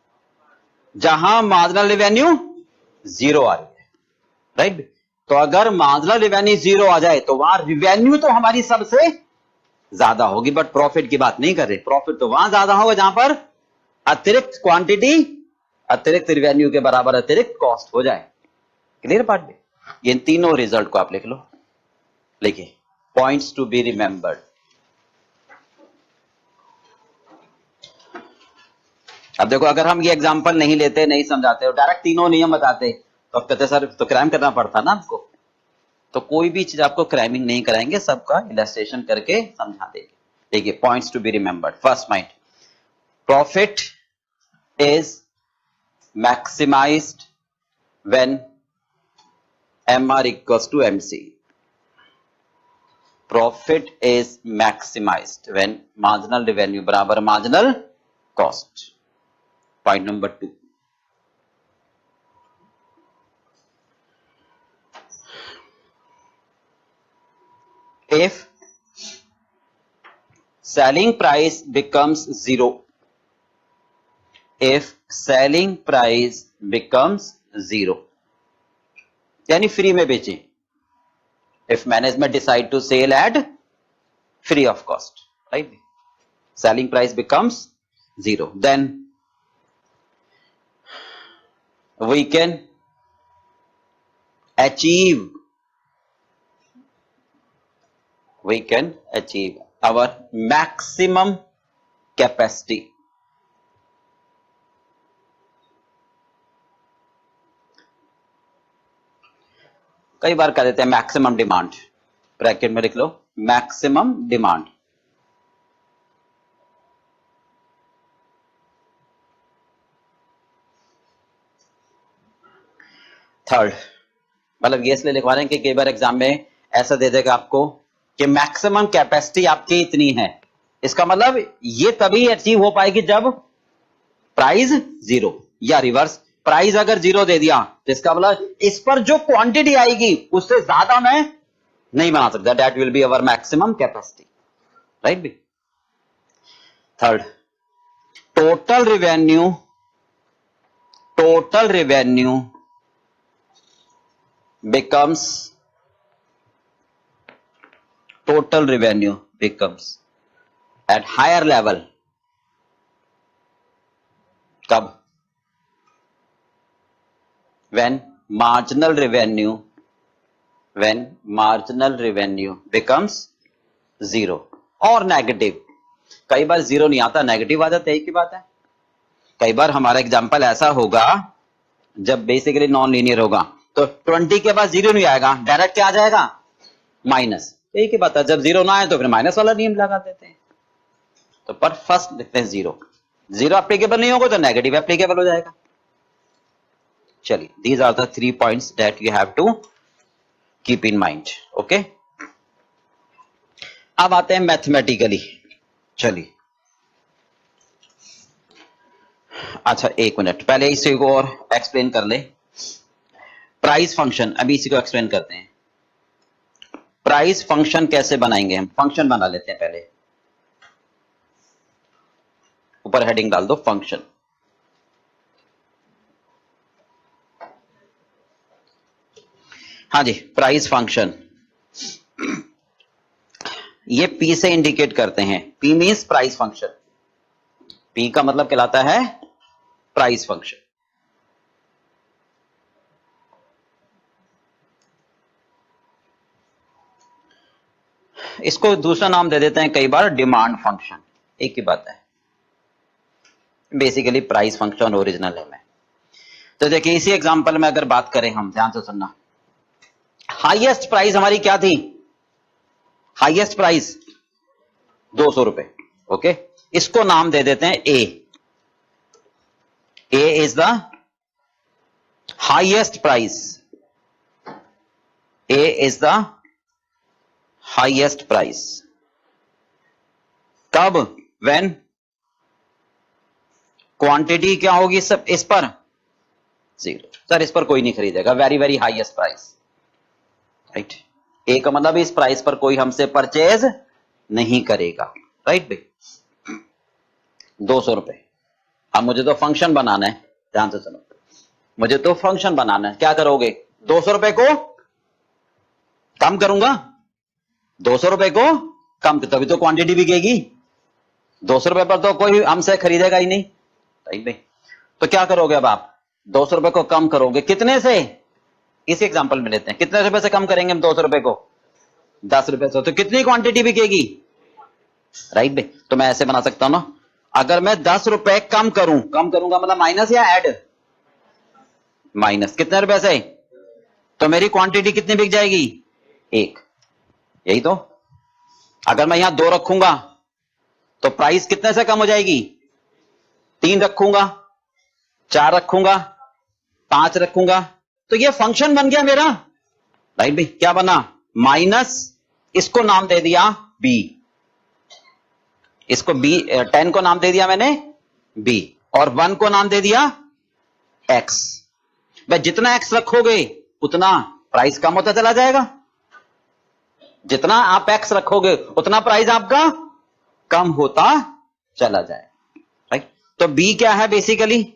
जहां मार्जिनल रेवेन्यू जीरो आ रही है, राइट। तो अगर मार्जिनल रेवेन्यू जीरो आ जाए तो वहां रेवेन्यू तो हमारी सबसे ज्यादा होगी, बट प्रॉफिट की बात नहीं कर रहे। प्रॉफिट तो वहां ज्यादा होगा जहां पर अतिरिक्त क्वांटिटी अतिरिक्त रेवेन्यू के बराबर अतिरिक्त कॉस्ट हो जाए। क्लियर बात में? ये तीनों रिजल्ट को आप लिख लो। लिखिए, पॉइंट्स टू बी रिमेंबर्ड। अब देखो, अगर हम ये एग्जांपल नहीं लेते, नहीं समझाते और डायरेक्ट तीनों नियम बताते तो आप कहते सर तो क्राइम करना पड़ता ना आपको। तो कोई भी चीज आपको क्राइमिंग नहीं कराएंगे, सबका इलस्ट्रेशन करके समझा देंगे। देखिए, points to be remembered. First point, profit is maximized when MR equals to MC. Profit is maximized when marginal revenue बराबर marginal cost. Point number 2. If selling price becomes zero, if selling price becomes zero, यानी free में बेचें, if management decide to sell at free of cost, right? Selling price becomes zero, then we can achieve our maximum capacity. कई बार कह देते हैं maximum demand, bracket में लिख लो maximum demand. Third, मतलब ये इसलिए लिखवा रहे हैं कि कई बार एग्जाम में ऐसा दे देगा आपको कि मैक्सिमम कैपेसिटी आपकी इतनी है। इसका मतलब ये तभी अचीव हो पाएगी जब प्राइस जीरो, या रिवर्स, प्राइस अगर जीरो दे दिया तो इसका मतलब इस पर जो क्वांटिटी आएगी उससे ज्यादा मैं नहीं बना सकता। That will be our maximum capacity, right B. Third, total revenue becomes at higher level कब? when marginal revenue becomes zero और नेगेटिव। कई बार जीरो नहीं आता, नेगेटिव आ जाता है, एक ही बात है। कई बार हमारा एग्जांपल ऐसा होगा जब बेसिकली नॉन लीनियर होगा तो 20 के बाद जीरो नहीं आएगा, डायरेक्ट क्या आ जाएगा? माइनस। एक ही बात है, जब जीरो ना आए तो फिर माइनस वाला नियम लगा देते हैं। तो पर फर्स्ट लिखते हैं जीरो। जीरो एप्लीकेबल नहीं होगा तो नेगेटिव एप्लीकेबल हो जाएगा। चलिए, these are the 3 points that you have to keep in mind. Okay, अब आते हैं मैथमेटिकली। चलिए, अच्छा एक मिनट, पहले इसी को और एक्सप्लेन कर ले। प्राइस फंक्शन, अभी इसी को एक्सप्लेन करते हैं। प्राइस फंक्शन कैसे बनाएंगे हम? फंक्शन बना लेते हैं पहले, ऊपर हेडिंग डाल दो फंक्शन। हाँ जी, प्राइस फंक्शन ये P से इंडिकेट करते हैं। P means price function. P का मतलब कहलाता है प्राइस फंक्शन। इसको दूसरा नाम दे देते हैं कई बार डिमांड फंक्शन, एक ही बात है। बेसिकली प्राइस फंक्शन ओरिजिनल है। तो देखिए, इसी एग्जांपल में अगर बात करें हम, ध्यान से सुनना। हाईएस्ट प्राइस हमारी क्या थी? हाईएस्ट प्राइस 200 रुपए। ओके, इसको नाम दे देते हैं A. A is the highest price. A is the highest price कब? व्हेन क्वांटिटी क्या होगी सब इस पर 0। सर इस पर कोई नहीं खरीदेगा, very very highest price, right. A का मतलब इस प्राइस पर कोई हमसे परचेज नहीं करेगा, राइट भाई। 200 रुपए। अब मुझे तो फंक्शन बनाना है, ध्यान से सुनो, मुझे तो फंक्शन बनाना है। क्या करोगे? 200 रुपए को कम करूंगा, 200 रुपए को कम, तभी तो क्वांटिटी बिकेगी। 200 रुपए पर तो कोई हमसे खरीदेगा ही नहीं, राइट भाई। तो क्या करोगे अब आप? 200 रुपए को कम करोगे कितने से? इस एग्जांपल में लेते हैं, कितने रुपए से कम करेंगे हम 200 रुपए को? 10 रुपए से। तो कितनी क्वांटिटी बिकेगी, राइट भाई। तो मैं ऐसे बना सकता हूं ना, अगर मैं 10 रुपए कम करूं, कम करूंगा मतलब माइनस या ऐड? माइनस। कितने रुपए से? तो मेरी क्वांटिटी कितनी बिक जाएगी? 1। यही तो। अगर मैं यहां 2 रखूंगा तो प्राइस कितने से कम हो जाएगी? 3 रखूंगा, 4 रखूंगा, 5 रखूंगा, तो ये फंक्शन बन गया मेरा, राइट भाई। क्या बना? माइनस, इसको नाम दे दिया बी, इसको बी, 10 को नाम दे दिया मैंने बी, और 1 को नाम दे दिया एक्स। भाई जितना एक्स रखोगे उतना प्राइस कम होता चला जाएगा, जितना आप एक्स रखोगे उतना प्राइस आपका कम होता चला जाएगा, राइट। तो बी क्या है बेसिकली?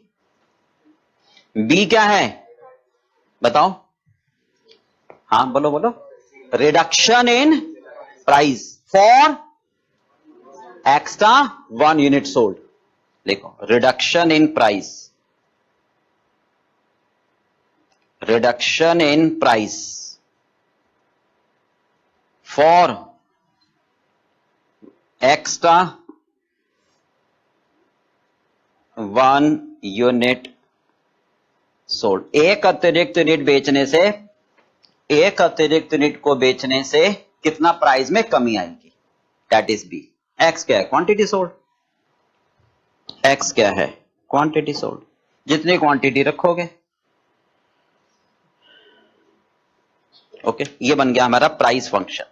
बी क्या है बताओ? हाँ बोलो बोलो। Reduction in price for extra 1 unit sold. देखो, reduction in price, reduction in price for extra 1 unit sold. एक अतिरिक्त यूनिट बेचने से, एक अतिरिक्त यूनिट को बेचने से कितना प्राइस में कमी आएगी, दैट इज बी। एक्स क्या है? Quantity sold. एक्स क्या है? Quantity sold. जितनी क्वांटिटी रखोगे, ओके। ये बन गया हमारा प्राइस फंक्शन।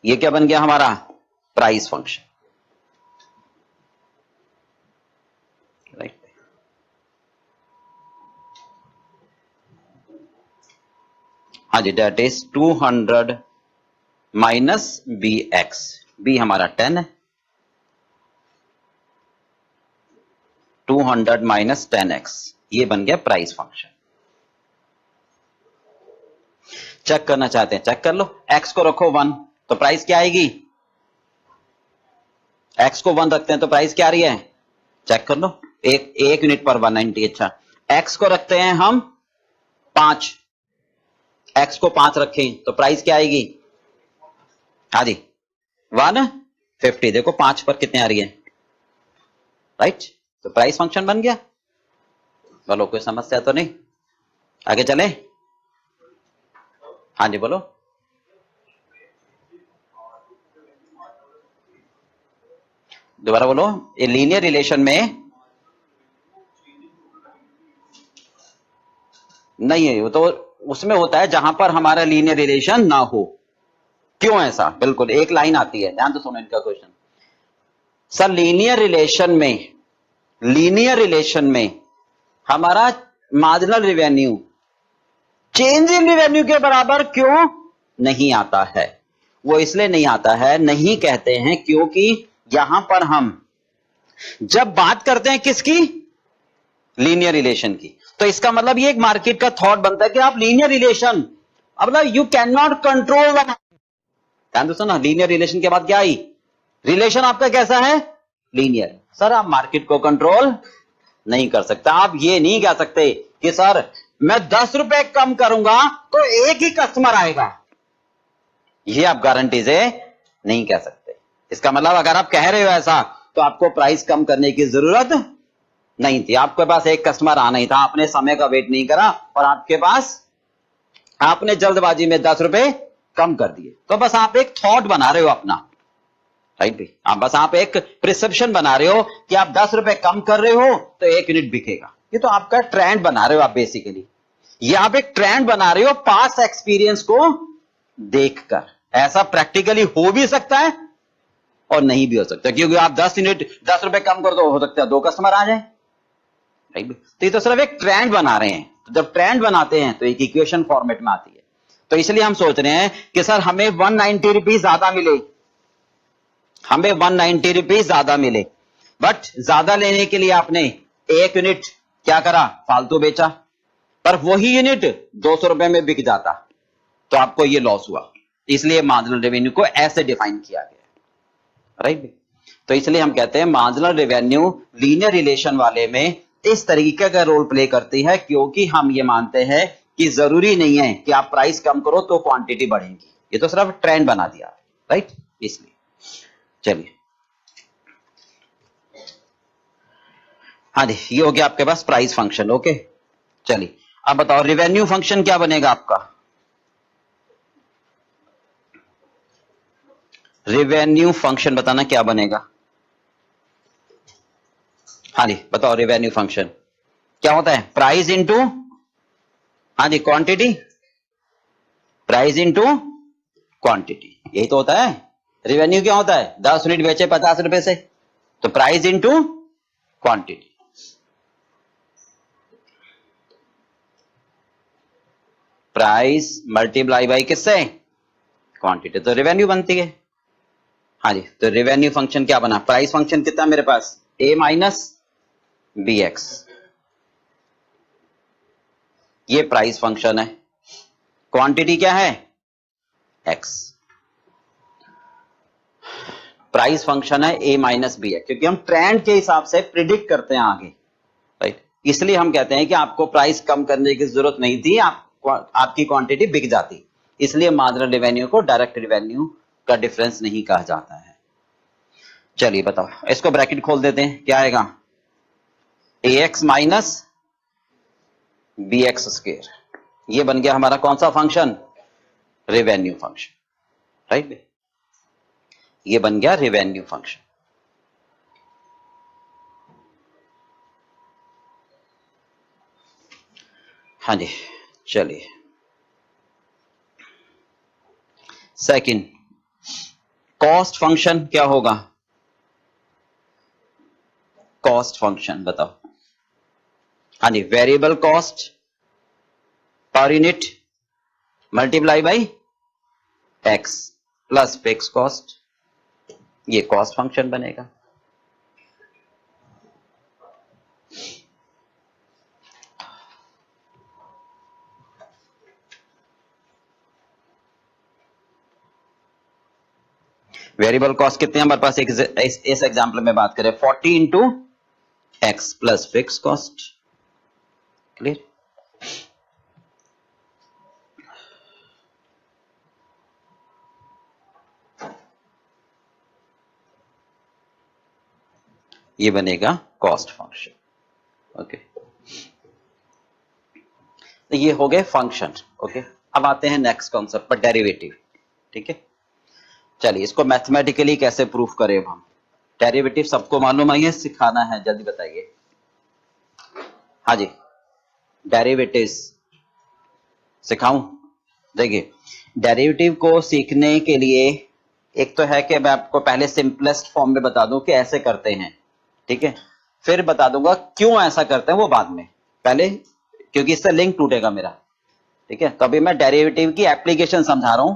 ये क्या बन गया हमारा? Price function, right. हाँ जी, that is 200 minus B X. B हमारा 10 है, 200 माइनस 10x, ये बन गया प्राइस फंक्शन। चेक करना चाहते हैं, चेक कर लो। x को रखो 1 तो प्राइस क्या आएगी? x को 1 रखते हैं तो प्राइस क्या आ रही है? चेक कर लो, एक यूनिट पर 190। अच्छा, x को रखते हैं हम 5, x को 5 रखें तो प्राइस क्या आएगी? हाँ जी 150। देखो 5 पर कितने आ रही है, राइट। तो प्राइस फंक्शन बन गया। बोलो कोई समस्या तो नहीं? आगे चले? हाँ जी बोलो। दोबारा बोलो। ये लीनियर रिलेशन में नहीं है, वो तो उसमें होता है जहां पर हमारा लीनियर रिलेशन ना हो। क्यों ऐसा? बिल्कुल एक लाइन आती है, ध्यान तो सुनो इनका क्वेश्चन। सर लीनियर रिलेशन में हमारा marginal revenue change in revenue के बराबर क्यों नहीं आता है? वो इसलिए नहीं आता है, नहीं कहते हैं, क्योंकि यहां पर हम जब बात करते हैं किसकी? लीनियर रिलेशन की, तो इसका मतलब ये एक मार्केट का थॉट बनता है कि आप लीनियर रिलेशन, मतलब यू कैन नॉट कंट्रोल। ध्यान दो सुना, लीनियर रिलेशन के बाद क्या आई? रिलेशन आपका कैसा है? लीनियर। सर आप मार्केट को कंट्रोल नहीं कर सकते। आप ये नहीं कह सकते कि सर मैं 10 रुपए कम करूंगा तो एक ही कस्टमर आएगा, ये आप गारंटी से नहीं कह सकते। इसका मतलब अगर आप कह रहे हो ऐसा तो आपको प्राइस कम करने की जरूरत नहीं थी, आपके पास एक कस्टमर आना ही था, आपने समय का वेट नहीं करा और आपके पास, आपने जल्दबाजी में 10 रुपए कम कर दिए। तो बस आप एक थॉट बना रहे हो अपना, राइट भाई। आप बस आप एक प्रिसेप्शन बना रहे हो कि आप 10 रुपए कम कर रहे हो तो 1 यूनिट बिकेगा। ये तो आपका ट्रेंड बना रहे हो आप बेसिकली, ये आप एक ट्रेंड बना रहे हो पास्ट एक्सपीरियंस को देखकर। ऐसा प्रैक्टिकली हो भी सकता है और नहीं भी हो सकता, क्योंकि आप 10 यूनिट 10 रुपए कम कर दो, हो सकता है 2 कस्टमर आ जाए, राइट। तो ये तो सिर्फ एक ट्रेंड बना रहे हैं। तो जब ट्रेंड बनाते हैं तो एक इक्वेशन फॉर्मेट में आती है। तो इसलिए हम सोच रहे हैं कि सर हमें 190 रुपीज ज्यादा मिले, हमें 190 रुपीज ज्यादा मिले, बट ज्यादा लेने के लिए आपने 1 यूनिट क्या करा, फालतू बेचा, पर वही यूनिट 200 रुपए में बिक जाता तो आपको ये लॉस हुआ। इसलिए मार्जिनल रेवेन्यू को ऐसे डिफाइन किया गया, राइट। तो इसलिए हम कहते हैं मार्जिनल रेवेन्यू लीनियर रिलेशन वाले में इस तरीके का रोल प्ले करती है, क्योंकि हम ये मानते हैं कि जरूरी नहीं है कि आप प्राइस कम करो तो क्वांटिटी बढ़ेगी, ये तो सिर्फ ट्रेंड बना दिया, राइट। इसलिए चलिए, हाँ जी, ये हो गया आपके पास प्राइस फंक्शन। ओके, चलिए अब बताओ रेवेन्यू फंक्शन क्या बनेगा आपका। रेवेन्यू फंक्शन बताना क्या बनेगा। हाँ जी बताओ, रेवेन्यू फंक्शन क्या होता है, प्राइस इंटू, हाँ जी क्वांटिटी, प्राइस इंटू क्वांटिटी, यही तो होता है। रेवेन्यू क्या होता है, 10 यूनिट बेचे 50 रुपए से, तो price into quantity. Price multiply by किससे, क्वांटिटी, तो रेवेन्यू बनती है। हाँ जी, तो रेवेन्यू फंक्शन क्या बना, प्राइस फंक्शन कितना मेरे पास, ए माइनस बी एक्स, ये प्राइस फंक्शन है। क्वांटिटी क्या है, एक्स। प्राइस फंक्शन है ए माइनस बी एक्स, क्योंकि हम ट्रेंड के हिसाब से प्रिडिक्ट करते हैं आगे, राइट। इसलिए हम कहते हैं कि आपको प्राइस कम करने की जरूरत नहीं थी, आपकी क्वांटिटी बिक जाती। इसलिए मार्जिनल रेवेन्यू को डायरेक्ट रेवेन्यू का डिफरेंस नहीं कहा जाता है। चलिए बताओ, इसको ब्रैकेट खोल देते हैं, क्या आएगा, A X minus B X square, ये बन गया हमारा कौन सा फंक्शन, रेवेन्यू फंक्शन, राइट। ये बन गया रेवेन्यू फंक्शन। हाँ जी, चलिए सेकंड, कॉस्ट फंक्शन क्या होगा, कॉस्ट फंक्शन बताओ। हाँ जी, variable cost per unit multiply by X plus fix cost, ये कॉस्ट फंक्शन बनेगा। वेरिएबल कॉस्ट कितने हमारे पास, इस एग्जाम्पल में बात करें 40 into X plus fix cost, clear. ये बनेगा कॉस्ट फंक्शन, ओके। तो ये हो गए फंक्शन, ओके। अब आते हैं नेक्स्ट कॉन्सेप्ट पर, डेरिवेटिव, ठीक है। चलिए इसको मैथमेटिकली कैसे प्रूफ करें हम, डेरिवेटिव सबको मालूम है, ये सिखाना है, जल्दी बताइए। हाँ जी, डेरिवेटिव्स सिखाऊं। देखिए डेरिवेटिव को सीखने के लिए एक तो है कि मैं आपको पहले सिंपलेस्ट फॉर्म में बता दूं कि ऐसे करते हैं, ठीक है, फिर बता दूंगा क्यों ऐसा करते हैं वो बाद में, पहले क्योंकि इससे लिंक टूटेगा मेरा, ठीक है। तो अभी मैं डेरिवेटिव की एप्लीकेशन समझा रहा हूं,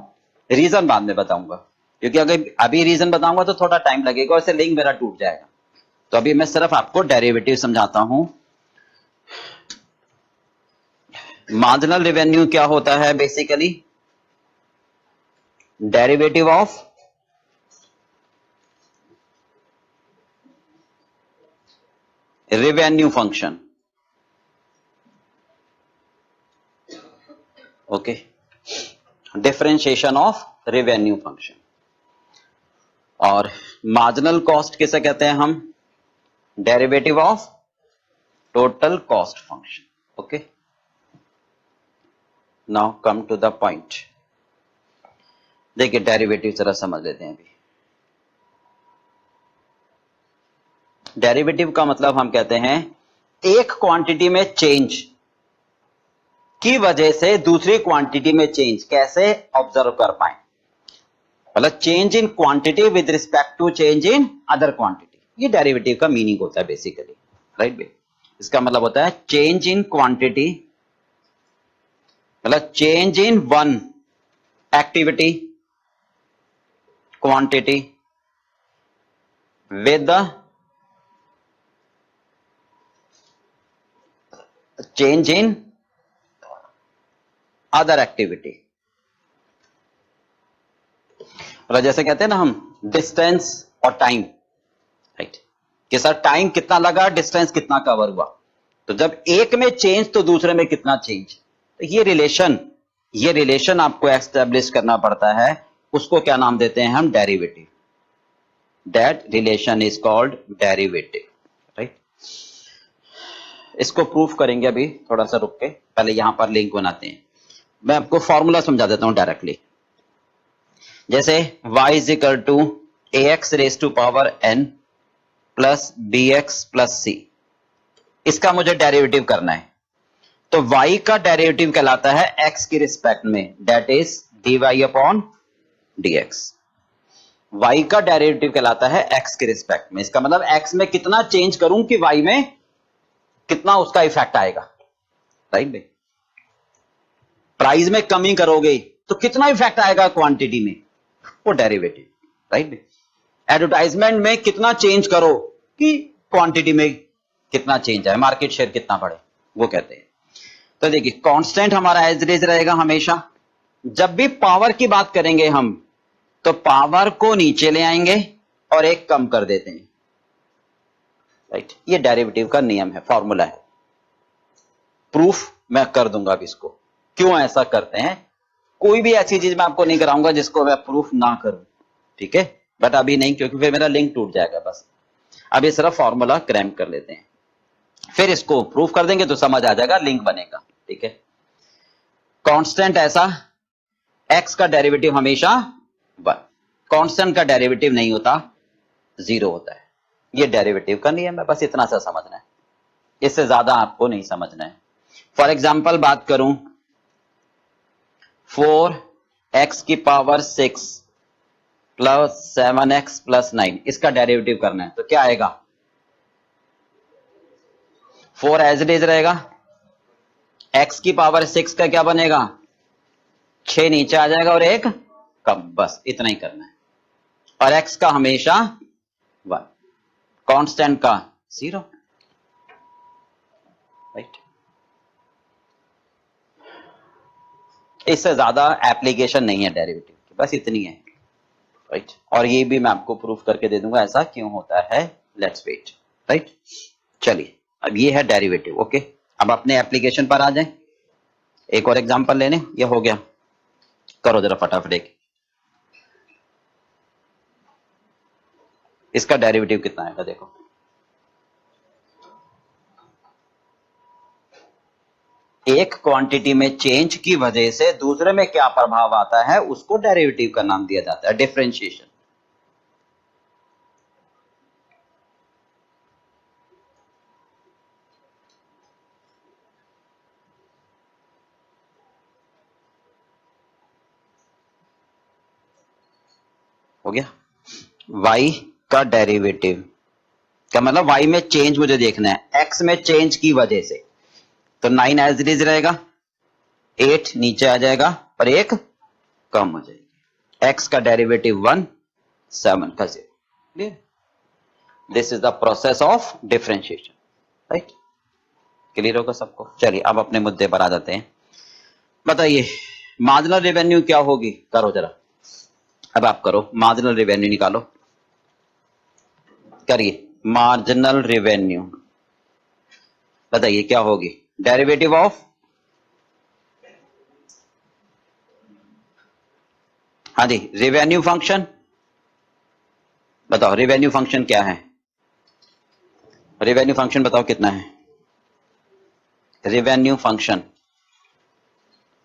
रीजन बाद में बताऊंगा, क्योंकि अगर अभी रीजन बताऊंगा तो थोड़ा टाइम लगेगा और इससे लिंक मेरा टूट जाएगा। तो अभी मैं सिर्फ आपको डेरिवेटिव समझाता हूं। मार्जिनल रेवेन्यू क्या होता है, basically derivative of revenue function, okay, differentiation of revenue function. और मार्जिनल कॉस्ट किसे कहते हैं हम, derivative of total cost function, okay. Now come to the point, देखिए डेरिवेटिव जरा समझ लेते हैं अभी। डेरिवेटिव का मतलब हम कहते हैं एक क्वांटिटी में चेंज की वजह से दूसरी क्वांटिटी में चेंज कैसे ऑब्जर्व कर पाए। मतलब change in quantity with respect to change in other quantity, ये डेरिवेटिव का मीनिंग होता है बेसिकली, राइट बे। इसका मतलब होता है चेंज इन क्वांटिटी, मतलब change in one activity quantity with the change in other activity। मतलब जैसे कहते हैं ना हम डिस्टेंस और टाइम, राइट, कि सर टाइम कितना लगा, डिस्टेंस कितना कवर हुआ, तो जब एक में चेंज तो दूसरे में कितना चेंज, तो ये रिलेशन आपको एस्टेब्लिश करना पड़ता है, उसको क्या नाम देते हैं हम, derivative. That relation is called derivative, right. इसको प्रूफ करेंगे अभी, थोड़ा सा रुक के, पहले यहां पर लिंक बनाते हैं। मैं आपको फॉर्मूला समझा देता हूं डायरेक्टली। जैसे y is equal to ax raise to power n plus bx plus c, इसका मुझे डेरिवेटिव करना है। तो y का डेरिवेटिव कहलाता है x की रिस्पेक्ट में, that is dy upon dx। y का डेरिवेटिव कहलाता है x के रिस्पेक्ट में, इसका मतलब x में कितना चेंज करूं कि y में कितना उसका इफेक्ट आएगा, राइट भाई। प्राइस में कमी करोगे तो कितना इफेक्ट आएगा क्वांटिटी में, वो डेरिवेटिव, राइट। एडवर्टाइजमेंट में कितना चेंज करो कि क्वांटिटी में कितना चेंज आए, मार्केट शेयर कितना बढ़े, वो कहते हैं। तो देखिए कांस्टेंट हमारा एज इट इज रहेगा हमेशा। जब भी पावर की बात करेंगे हम, तो पावर को नीचे ले आएंगे और एक कम कर देते हैं, राइट। ये डेरिवेटिव का नियम है, फॉर्मूला है। प्रूफ मैं कर दूंगा अब इसको, क्यों ऐसा करते हैं। कोई भी ऐसी चीज मैं आपको नहीं कराऊंगा जिसको मैं प्रूफ ना करूं, ठीक है, बट अभी नहीं, क्योंकि फिर मेरा लिंक टूट जाएगा। बस अभी सिर्फ फॉर्मूला क्रैम्प कर लेते हैं, फिर इसको प्रूफ कर देंगे तो समझ आ जाएगा, लिंक बनेगा, ठीक है। कांस्टेंट ऐसा, एक्स का डेरिवेटिव हमेशा 1, कांस्टेंट का डेरिवेटिव नहीं होता, 0 होता है। ये डेरिवेटिव का नियम है, बस इतना सा समझना है, इससे ज्यादा आपको नहीं समझना है। फॉर एग्जाम्पल बात करूं, 4x की पावर 6 प्लस 7x प्लस 9, इसका डेरिवेटिव करना है, तो क्या आएगा, 4 एज इट इज रहेगा, x की पावर 6 का क्या बनेगा, 6 नीचे आ जाएगा और एक कम, बस इतना ही करना है। और x का हमेशा 1, कांस्टेंट का 0, राइट। इससे ज्यादा एप्लीकेशन नहीं है डेरिवेटिव की, बस इतनी है, राइट। और ये भी मैं आपको प्रूफ करके दे दूंगा ऐसा क्यों होता है, लेट्स वेट, राइट। चलिए अब ये है डेरिवेटिव, ओके। अब अपने एप्लीकेशन पर आ जाएं, एक और एग्जांपल लेने, ये हो गया, करो जरा फटाफट एक। इसका डेरिवेटिव कितना आएगा, देखो, एक क्वांटिटी में चेंज की वजह से दूसरे में क्या प्रभाव आता है, उसको डेरिवेटिव का नाम दिया जाता है, डिफरेंशिएशन। हो गया, y का डेरिवेटिव का मतलब y में चेंज मुझे देखना है, x में चेंज की वजह से, तो 9 एज इट इज रहेगा, 8 नीचे आ जाएगा और एक कम हो जाएगी। x का डेरिवेटिव 1, 7 का 0। This is the process of differentiation, right. Clear होगा सबको। चलिए अब अपने मुद्दे पर आ जाते हैं। बताइए मार्जिनल रेवेन्यू क्या होगी, करो जरा, अब आप करो, मार्जिनल रेवेन्यू निकालो, करिए। मार्जिनल रेवेन्यू बताइए क्या होगी, डेरिवेटिव ऑफ, हाँ जी, रेवेन्यू फंक्शन। बताओ रेवेन्यू फंक्शन क्या है, रेवेन्यू फंक्शन बताओ कितना है, revenue function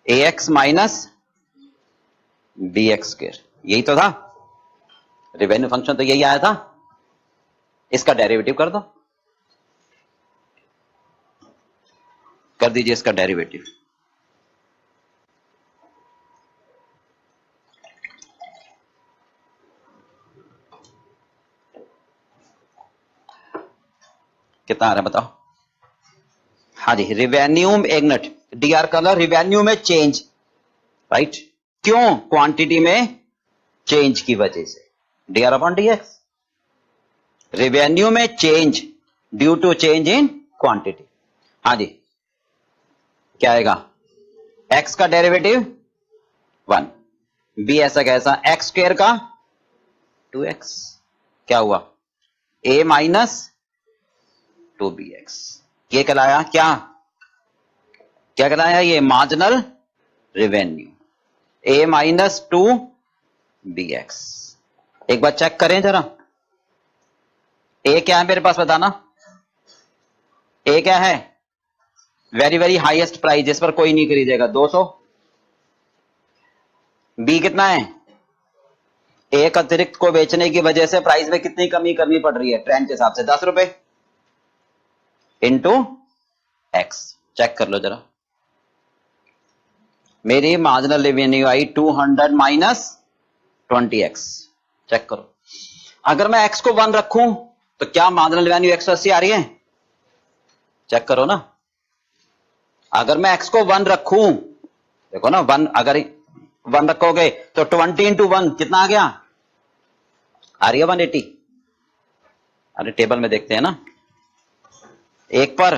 ax minus bx square, यही तो था रेवेन्यू फंक्शन, तो यही आया था। इसका डेरिवेटिव कर दो, कर दीजिए इसका डेरिवेटिव। कितना आ रहा है बताओ। हाँ जी, रिवेन्यू, एक मिनट, डीआर कलर, रिवेन्यू में चेंज, राइट, क्यों? क्वांटिटी में चेंज की वजह से, डीआर अपॉन डीएक्स। रिवेन्यू में change due to change in quantity. हाँ जी, क्या आएगा? एक्स का डेरिवेटिव 1, बी ऐसा कैसा, एक्स स्क्वायर का 2x, क्या हुआ? a minus 2bx। ये कहलाया क्या? क्या कहलाया ये? Marginal revenue, a minus 2bx। एक बार चेक करें जरा, a क्या है मेरे पास बताना। a क्या है? वेरी वेरी हाईएस्ट प्राइस, जिस पर कोई नहीं खरीदेगा, 200। b कितना है? एक अतिरिक्त को बेचने की वजह से प्राइस में कितनी कमी करनी पड़ रही है ट्रेंड के हिसाब से? 10 रुपए इंटू एक्स। चेक कर लो जरा, मेरी मार्जिनल रेवेन्यू आई 200 माइनस 20x। चेक करो, अगर मैं x को 1 रखूं तो क्या मार्जिनल रेवेन्यू 180 आ रही है? चेक करो ना, अगर मैं x को 1 रखूं, देखो ना 1, अगर 1 रखोगे तो 20 इंटू 1 कितना आ गया? आ रही है 180। अरे टेबल में देखते हैं ना, एक पर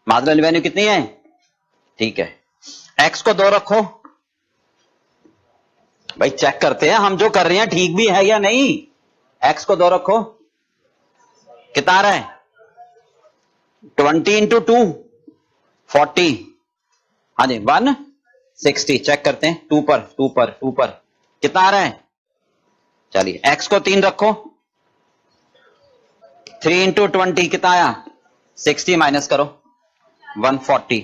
मार्जिनल रेवेन्यू कितनी है? ठीक है, x को 2 रखो, भाई चेक करते हैं हम जो कर रहे हैं ठीक भी है या नहीं। x को 2 रखो, कितना आ रहा है? 20 इंटू 2 40, हाँ जी 160। चेक करते हैं, 2 पर कितना आ रहा है? चलिए x को 3 रखो, 3 इंटू 20 कितना आया? 60 माइनस करो 140।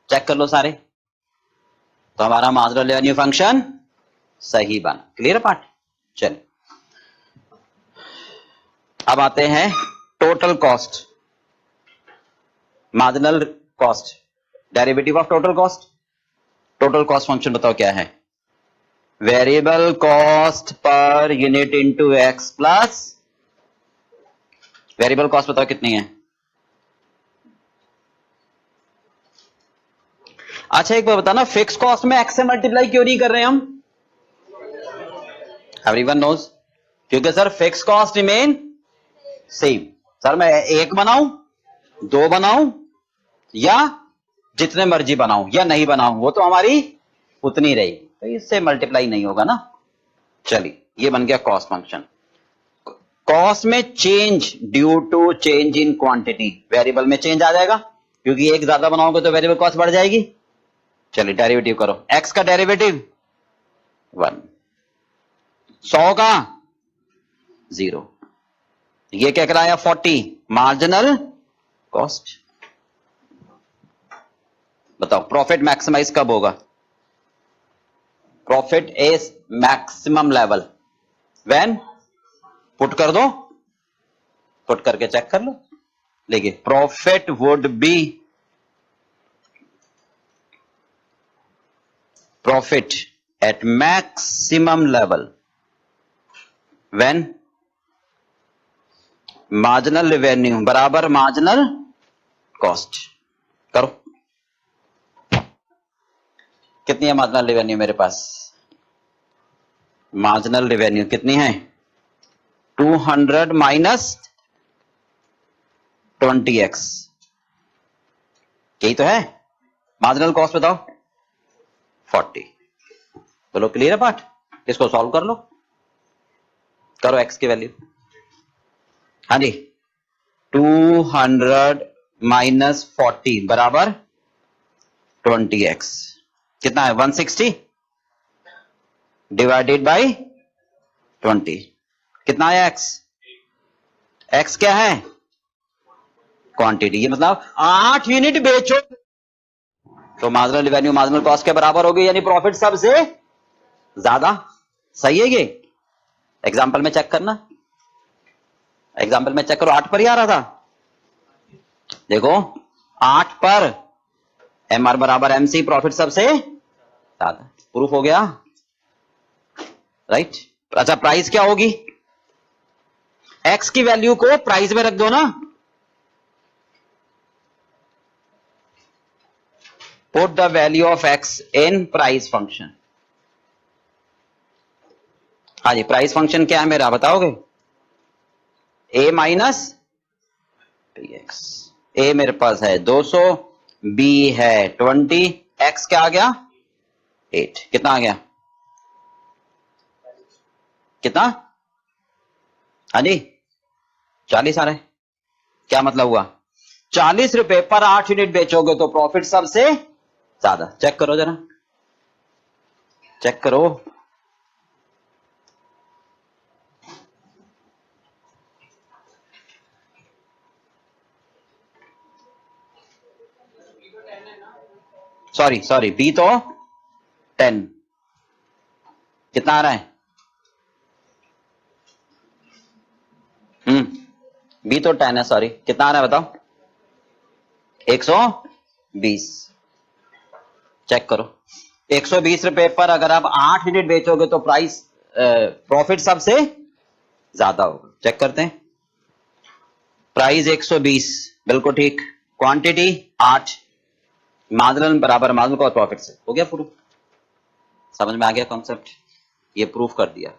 चेक कर लो सारे, तो हमारा मार्जिनल रेवेन्यू फंक्शन सही बना। Clear part? चलिए अब आते हैं total cost, marginal cost, derivative of total cost. Total cost function बताओ क्या है? Variable cost per unit into X plus, variable cost बताओ कितनी है? अच्छा एक बार बताना, फिक्स कॉस्ट में एक्स से मल्टीप्लाई क्यों नहीं कर रहे हम? एवरीवन नोज, क्योंकि sir fix cost remain same. Sir मैं 1 बनाऊं, 2 बनाऊं, या जितने मर्जी बनाऊं या नहीं बनाऊं, वो तो हमारी उतनी रहेगी, तो इससे मल्टीप्लाई नहीं होगा ना। चलिए ये बन गया कॉस्ट फंक्शन। कॉस्ट में change due to change in quantity, variable में चेंज आ जाएगा, क्योंकि एक ज्यादा बनाओगे तो वेरिएबल कॉस्ट बढ़ जाएगी। चलिए डेरिवेटिव करो, एक्स का डेरिवेटिव 1, 100 का 0, ये क्या कराया? 40 मार्जिनल कॉस्ट। बताओ प्रॉफिट मैक्सिमाइज कब होगा? Profit is maximum level when, put कर दो, पुट करके चेक कर लो, देखिए profit would be, profit at maximum level when marginal revenue बराबर मार्जिनल कॉस्ट। करो, कितनी है मार्जिनल रेवेन्यू मेरे पास? मार्जिनल रेवेन्यू कितनी है? 200 माइनस 20x, यही तो है। मार्जिनल कॉस्ट बताओ 40। बोलो क्लियर है पार्ट? इसको सॉल्व कर लो, करो x की वैल्यू। हाँ जी, 200 माइनस 40 बराबर 20x, कितना है? 160 डिवाइडेड बाई 20, कितना है x? x क्या है? क्वांटिटी, ये मतलब 8 यूनिट बेचो तो मार्जिनल रेवेन्यू मार्जिनल कॉस्ट के बराबर होगी, यानी प्रॉफिट सबसे ज्यादा। सही है ये? एग्जांपल में चेक करना, एग्जांपल में चेक करो, 8 पर ही आ रहा था, देखो 8 पर एम आर बराबर एम सी, प्रॉफिट सबसे ज्यादा। प्रूफ हो गया, राइट? अच्छा प्राइस क्या होगी? एक्स की वैल्यू को प्राइस में रख दो ना, put the value of x in price function. हाँ जी, प्राइस फंक्शन क्या है मेरा बताओगे? ए माइनस पी एक्स। ए मेरे पास है 200, बी है 20, एक्स क्या आ गया? 8। कितना आ गया? कितना? हाँ जी 40 आ रहे। क्या मतलब हुआ? 40 रुपए पर 8 यूनिट बेचोगे तो प्रॉफिट सबसे ज्यादा। चेक करो जरा, चेक करो। सॉरी बी तो 10। कितना आ रहा है? बी तो 10 है, सॉरी कितना आ रहा है बताओ? 120। चेक करो, 120 रुपए पर अगर आप 8 यूनिट बेचोगे तो प्राइस प्रॉफिट सबसे ज्यादा होगा। चेक करते हैं। प्राइस 120, बिल्कुल ठीक। क्वांटिटी 8, मार्जिनल बराबर मार्जिनल कॉस्ट प्रॉफिट से। हो गया प्रूफ? समझ में आ गया कॉन्सेप्ट? ये प्रूफ कर दिया।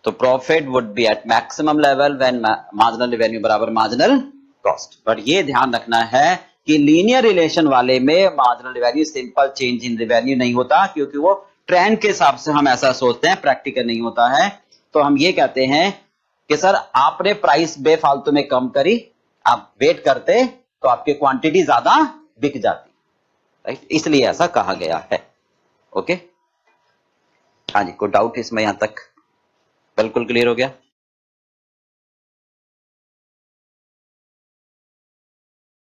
तो profit would be at maximum level when marginal revenue बराबर मार्जिनल कॉस्ट। बट ये ध्यान रखना है कि लीनियर रिलेशन वाले में marginal revenue simple change in revenue नहीं होता, क्योंकि वो ट्रेंड के हिसाब से हम ऐसा सोचते हैं, प्रैक्टिकल नहीं होता है। तो हम ये कहते हैं कि सर आपने प्राइस बेफालतू में कम करी, आप वेट करते तो आपकी क्वांटिटी ज्यादा बिक जाती, राइट? इसलिए ऐसा कहा गया है। ओके, हाँ जी, कोई डाउट इसमें? यहां तक बिल्कुल क्लियर हो गया?